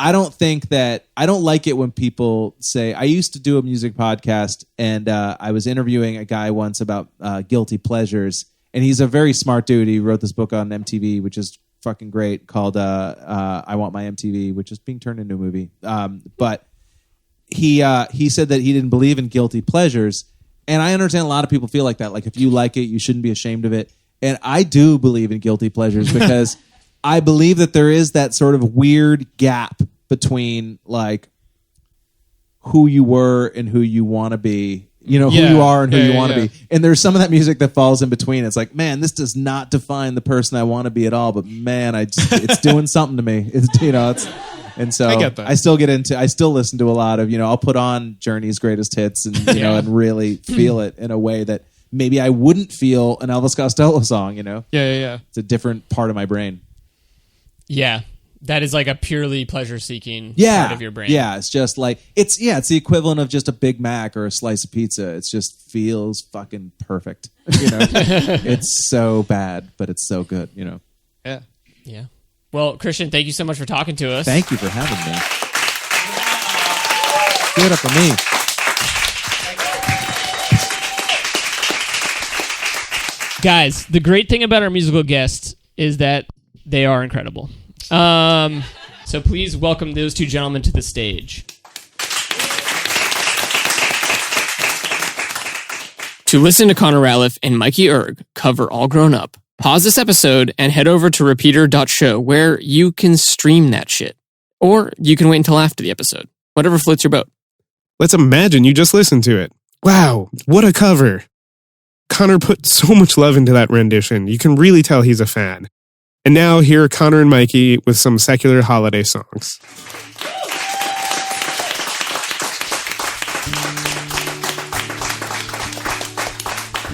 [SPEAKER 3] I don't think that I don't like it when people say, I used to do a music podcast and I was interviewing a guy once about guilty pleasures, and he's a very smart dude. He wrote this book on MTV, which is fucking great, called I Want My MTV, which is being turned into a movie. But he said that he didn't believe in guilty pleasures, and I understand a lot of people feel like that. Like if you like it, you shouldn't be ashamed of it. And I do believe in guilty pleasures because I believe that there is that sort of weird gap between like who you were and who you want to be, who you are and who you want to be. And there's some of that music that falls in between. It's like, man, this does not define the person I want to be at all, but man, it's doing something to me. And so
[SPEAKER 4] I get that.
[SPEAKER 3] I still listen to a lot of, I'll put on Journey's greatest hits and, and really feel it in a way that maybe I wouldn't feel an Elvis Costello song,
[SPEAKER 4] Yeah.
[SPEAKER 3] It's a different part of my brain.
[SPEAKER 1] Yeah. That is like a purely pleasure-seeking part of your brain.
[SPEAKER 3] Yeah, it's just like, it's the equivalent of just a Big Mac or a slice of pizza. It just feels fucking perfect. It's so bad, but it's so good,
[SPEAKER 4] Yeah.
[SPEAKER 1] Yeah. Well, Christian, thank you so much for talking to us.
[SPEAKER 3] Thank you for having me. Give it up for me.
[SPEAKER 1] Guys, the great thing about our musical guests is that they are incredible. So please welcome those two gentlemen to the stage. To listen to Connor Ratliff and Mikey Erg cover All Grown Up, pause this episode and head over to repeater.show where you can stream that shit. Or you can wait until after the episode. Whatever floats your boat.
[SPEAKER 2] Let's imagine you just listened to it. Wow, what a cover. Connor put so much love into that rendition. You can really tell he's a fan. And now here are Connor and Mikey with some secular holiday songs.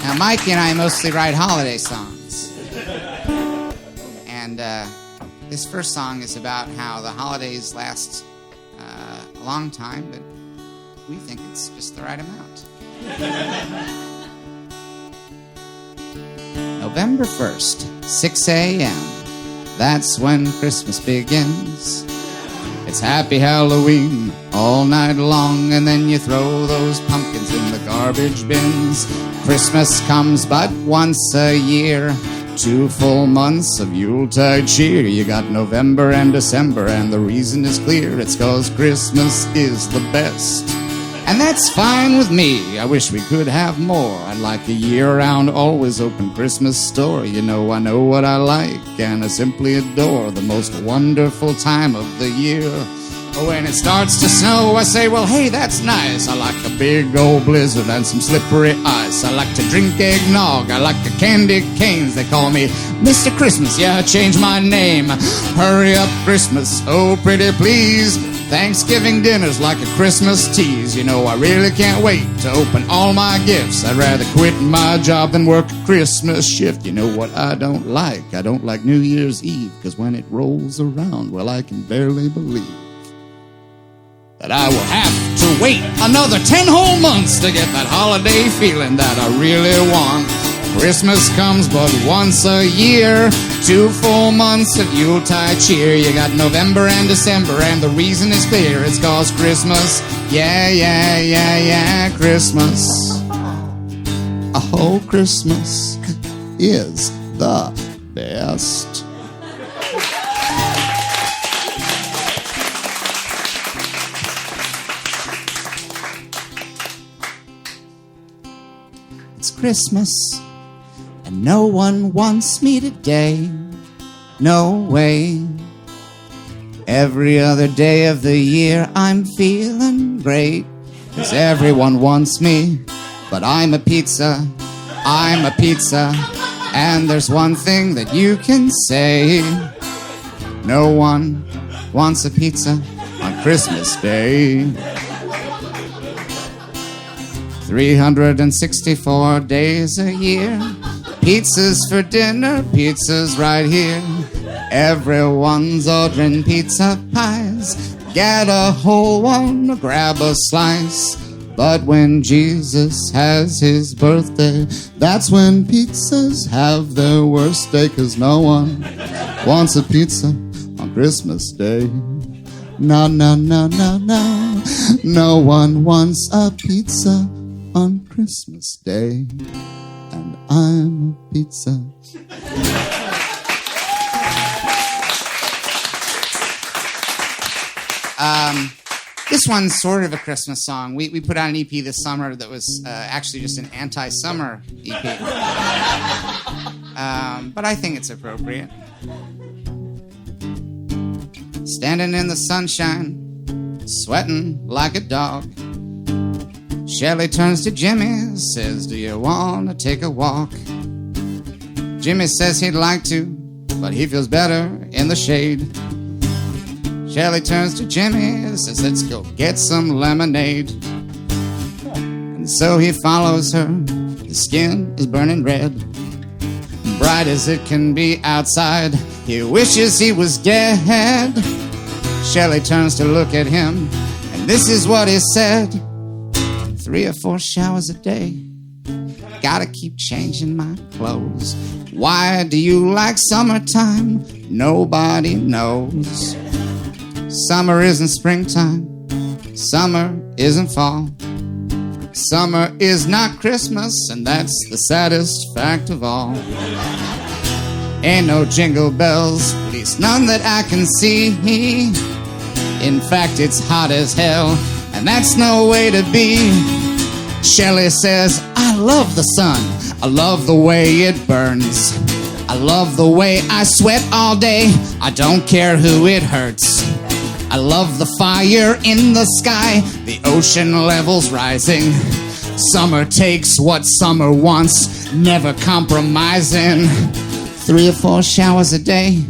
[SPEAKER 5] Now, Mikey and I mostly write holiday songs. And this first song is about how the holidays last a long time, but we think it's just the right amount. November 1st, 6 a.m. That's when Christmas begins. It's happy Halloween all night long, and then you throw those pumpkins in the garbage bins. Christmas comes but once a year, 2 full months of Yuletide cheer. You got November and December, and the reason is clear. It's 'cause Christmas is the best. And that's fine with me. I wish we could have more. I'd like a year-round, always open Christmas store. I know what I like, and I simply adore the most wonderful time of the year. When it starts to snow, I say, well, hey, that's nice. I like a big old blizzard and some slippery ice. I like to drink eggnog. I like the candy canes. They call me Mr. Christmas. Yeah, I changed my name. Hurry up, Christmas. Oh, pretty please. Thanksgiving dinner's like a Christmas tease. You know, I really can't wait to open all my gifts. I'd rather quit my job than work a Christmas shift. You know what I don't like? I don't like New Year's Eve, because when it rolls around, well, I can barely believe that I will have to wait another 10 whole months to get that holiday feeling that I really want. Christmas comes but once a year, 2 full months of Yuletide cheer. You got November and December, and the reason is clear. It's 'cause Christmas, yeah, Christmas. Oh, Christmas is the best. It's Christmas, and no one wants me today. No way. Every other day of the year I'm feeling great, 'cause everyone wants me, but I'm a pizza, and there's one thing that you can say: no one wants a pizza on Christmas Day. 364 days a year, pizzas for dinner, pizzas right here. Everyone's ordering pizza pies. Get a whole one, grab a slice. But when Jesus has his birthday, that's when pizzas have their worst day, 'cause no one wants a pizza on Christmas Day. No, no one wants a pizza on Christmas Day, and I'm a pizza. This one's sort of a Christmas song. We put out an EP this summer that was actually just an anti-summer EP. But I think it's appropriate. Standing in the sunshine, sweating like a dog, Shelley turns to Jimmy, says, do you want to take a walk? Jimmy says he'd like to, but he feels better in the shade. Shelley turns to Jimmy, says, let's go get some lemonade. And so he follows her. His skin is burning red, bright as it can be outside. He wishes he was dead. Shelley turns to look at him, and this is what he said: 3 or 4 showers a day, gotta keep changing my clothes. Why do you like summertime? Nobody knows. Summer isn't springtime, summer isn't fall, summer is not Christmas, and that's the saddest fact of all. Ain't no jingle bells, at least none that I can see. In fact, it's hot as hell, and that's no way to be. Shelley says, I love the sun, I love the way it burns, I love the way I sweat all day, I don't care who it hurts. I love the fire in the sky, the ocean levels rising. Summer takes what summer wants, never compromising. 3 or 4 showers a day,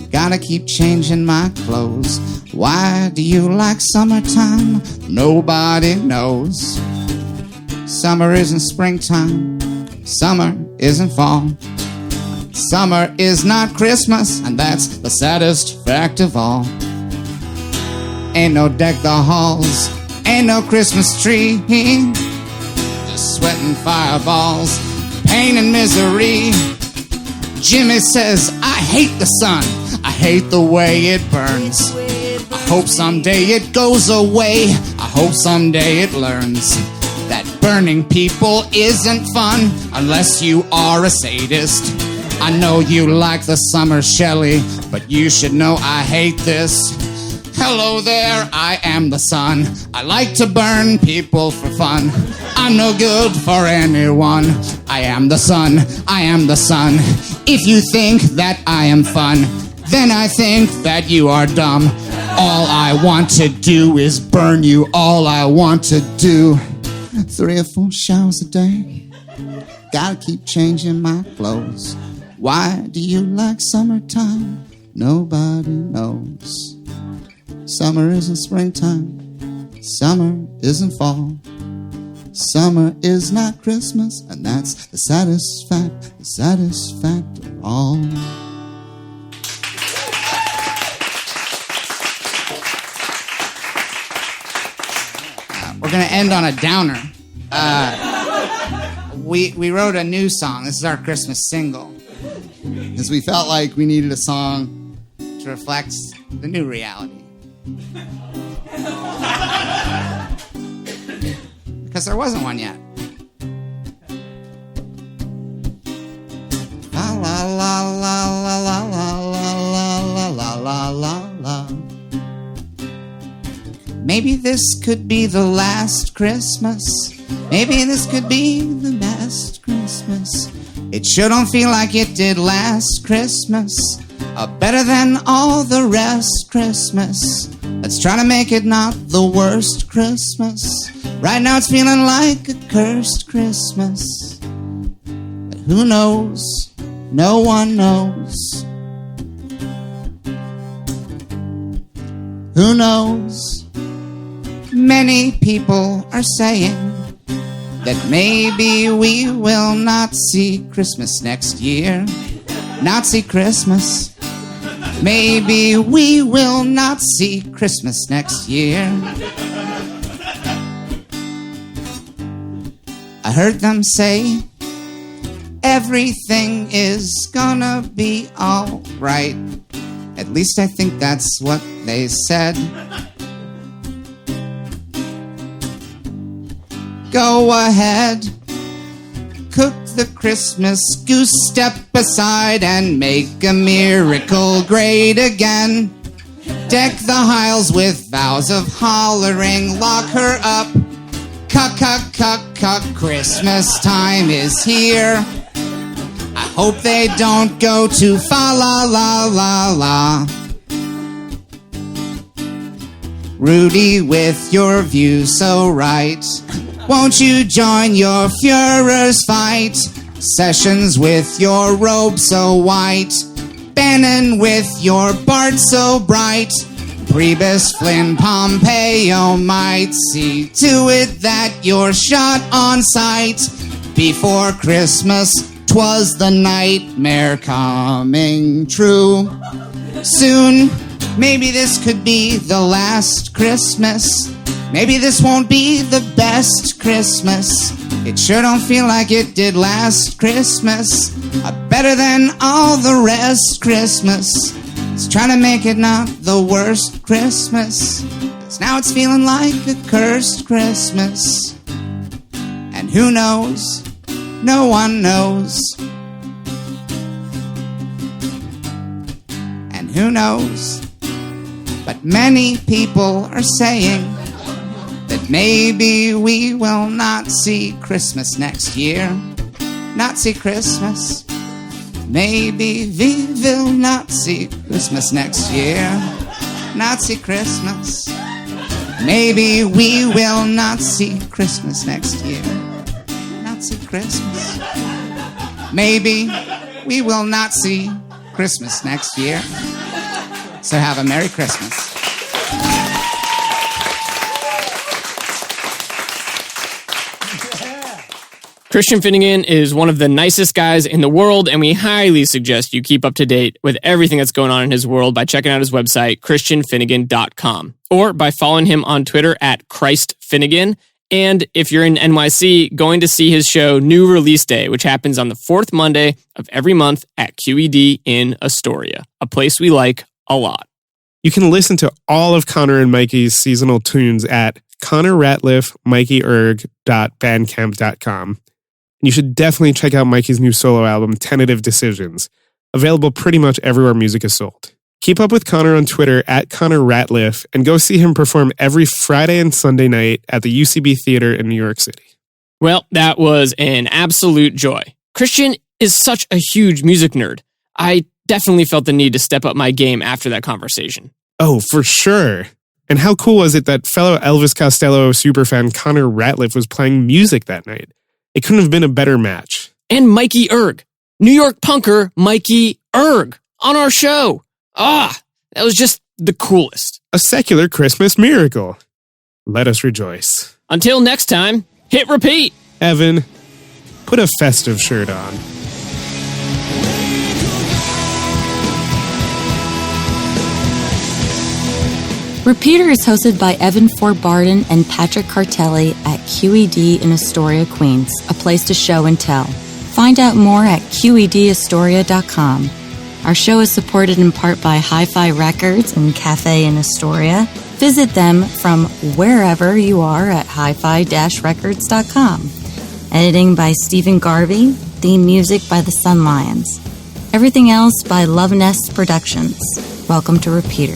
[SPEAKER 5] gotta keep changing my clothes. Why do you like summertime? Nobody knows. Summer isn't springtime, summer isn't fall, summer is not Christmas, and that's the saddest fact of all. Ain't no deck the halls, ain't no Christmas tree, just sweating fireballs, pain and misery. Jimmy says, I hate the sun, I hate the way it burns. I hope someday it goes away, I hope someday it learns that burning people isn't fun unless you are a sadist. I know you like the summer, Shelley, but you should know I hate this. Hello there, I am the sun. I like to burn people for fun. I'm no good for anyone. I am the sun, I am the sun. If you think that I am fun, then I think that you are dumb. All I want to do is burn you. All I want to do. 3 or 4 showers a day. Gotta keep changing my clothes. Why do you like summertime? Nobody knows. Summer isn't springtime. Summer isn't fall. Summer is not Christmas, and that's the saddest fact of all. We're going to end on a downer. We wrote a new song. This is our Christmas single. Because we felt like we needed a song to reflect the new reality. Because there wasn't one yet. La la la la la la la la la la la. Maybe this could be the last Christmas. Maybe this could be the last Christmas. It sure don't feel like it did last Christmas. Better than all the rest Christmas. Let's try to make it not the worst Christmas. Right now it's feeling like a cursed Christmas. But who knows? No one knows. Who knows? Many people are saying that maybe we will not see Christmas next year. Not see Christmas. Maybe we will not see Christmas next year. I heard them say everything is gonna be alright. At least I think that's what they said. Go ahead, cook the Christmas goose, step aside and make a miracle great again. Deck the aisles with vows of hollering, lock her up. Christmas time is here. I hope they don't go too fa la la la la. Rudy, with your view so right, won't you join your Führer's fight? Sessions with your robe so white, Bannon with your Bart so bright. Priebus, Flynn, Pompeo might see to it that you're shot on sight. Before Christmas, 'twas the nightmare coming true. Soon, maybe this could be the last Christmas. Maybe this won't be the best Christmas. It sure don't feel like it did last Christmas. Better than all the rest Christmas. It's trying to make it not the worst Christmas. 'Cause now it's feeling like a cursed Christmas. And who knows? No one knows. And who knows? But many people are saying that maybe we will not see Christmas next year. Not see Christmas. Maybe we will not see Christmas next year. Not see Christmas. Maybe we will not see Christmas next year. Not see Christmas. Maybe we will not see Christmas next year. So have a Merry Christmas.
[SPEAKER 1] Christian Finnegan is one of the nicest guys in the world, and we highly suggest you keep up to date with everything that's going on in his world by checking out his website, christianfinnegan.com, or by following him on Twitter at ChristFinnegan. And if you're in NYC, going to see his show New Release Day, which happens on the 4th Monday of every month at QED in Astoria, a place we like a lot.
[SPEAKER 2] You can listen to all of Connor and Mikey's seasonal tunes at connorratliff.mikeyerg.bandcamp.com. You should definitely check out Mikey's new solo album, Tentative Decisions, available pretty much everywhere music is sold. Keep up with Connor on Twitter at Connor Ratliff, and go see him perform every Friday and Sunday night at the UCB Theater in New York City.
[SPEAKER 1] Well, that was an absolute joy. Christian is such a huge music nerd. I definitely felt the need to step up my game after that conversation.
[SPEAKER 2] Oh, for sure. And how cool was it that fellow Elvis Costello superfan Connor Ratliff was playing music that night? It couldn't have been a better match.
[SPEAKER 1] And Mikey Erg, New York punker Mikey Erg, on our show. That was just the coolest.
[SPEAKER 2] A secular Christmas miracle. Let us rejoice.
[SPEAKER 1] Until next time, hit repeat.
[SPEAKER 2] Evan, put a festive shirt on.
[SPEAKER 6] Repeater is hosted by Evan Ford Barden and Patrick Cartelli at QED in Astoria, Queens, a place to show and tell. Find out more at QEDAstoria.com. Our show is supported in part by Hi-Fi Records and Cafe in Astoria. Visit them from wherever you are at hi-fi-records.com. Editing by Stephen Garvey. Theme music by the Sun Lions. Everything else by Love Nest Productions. Welcome to Repeater.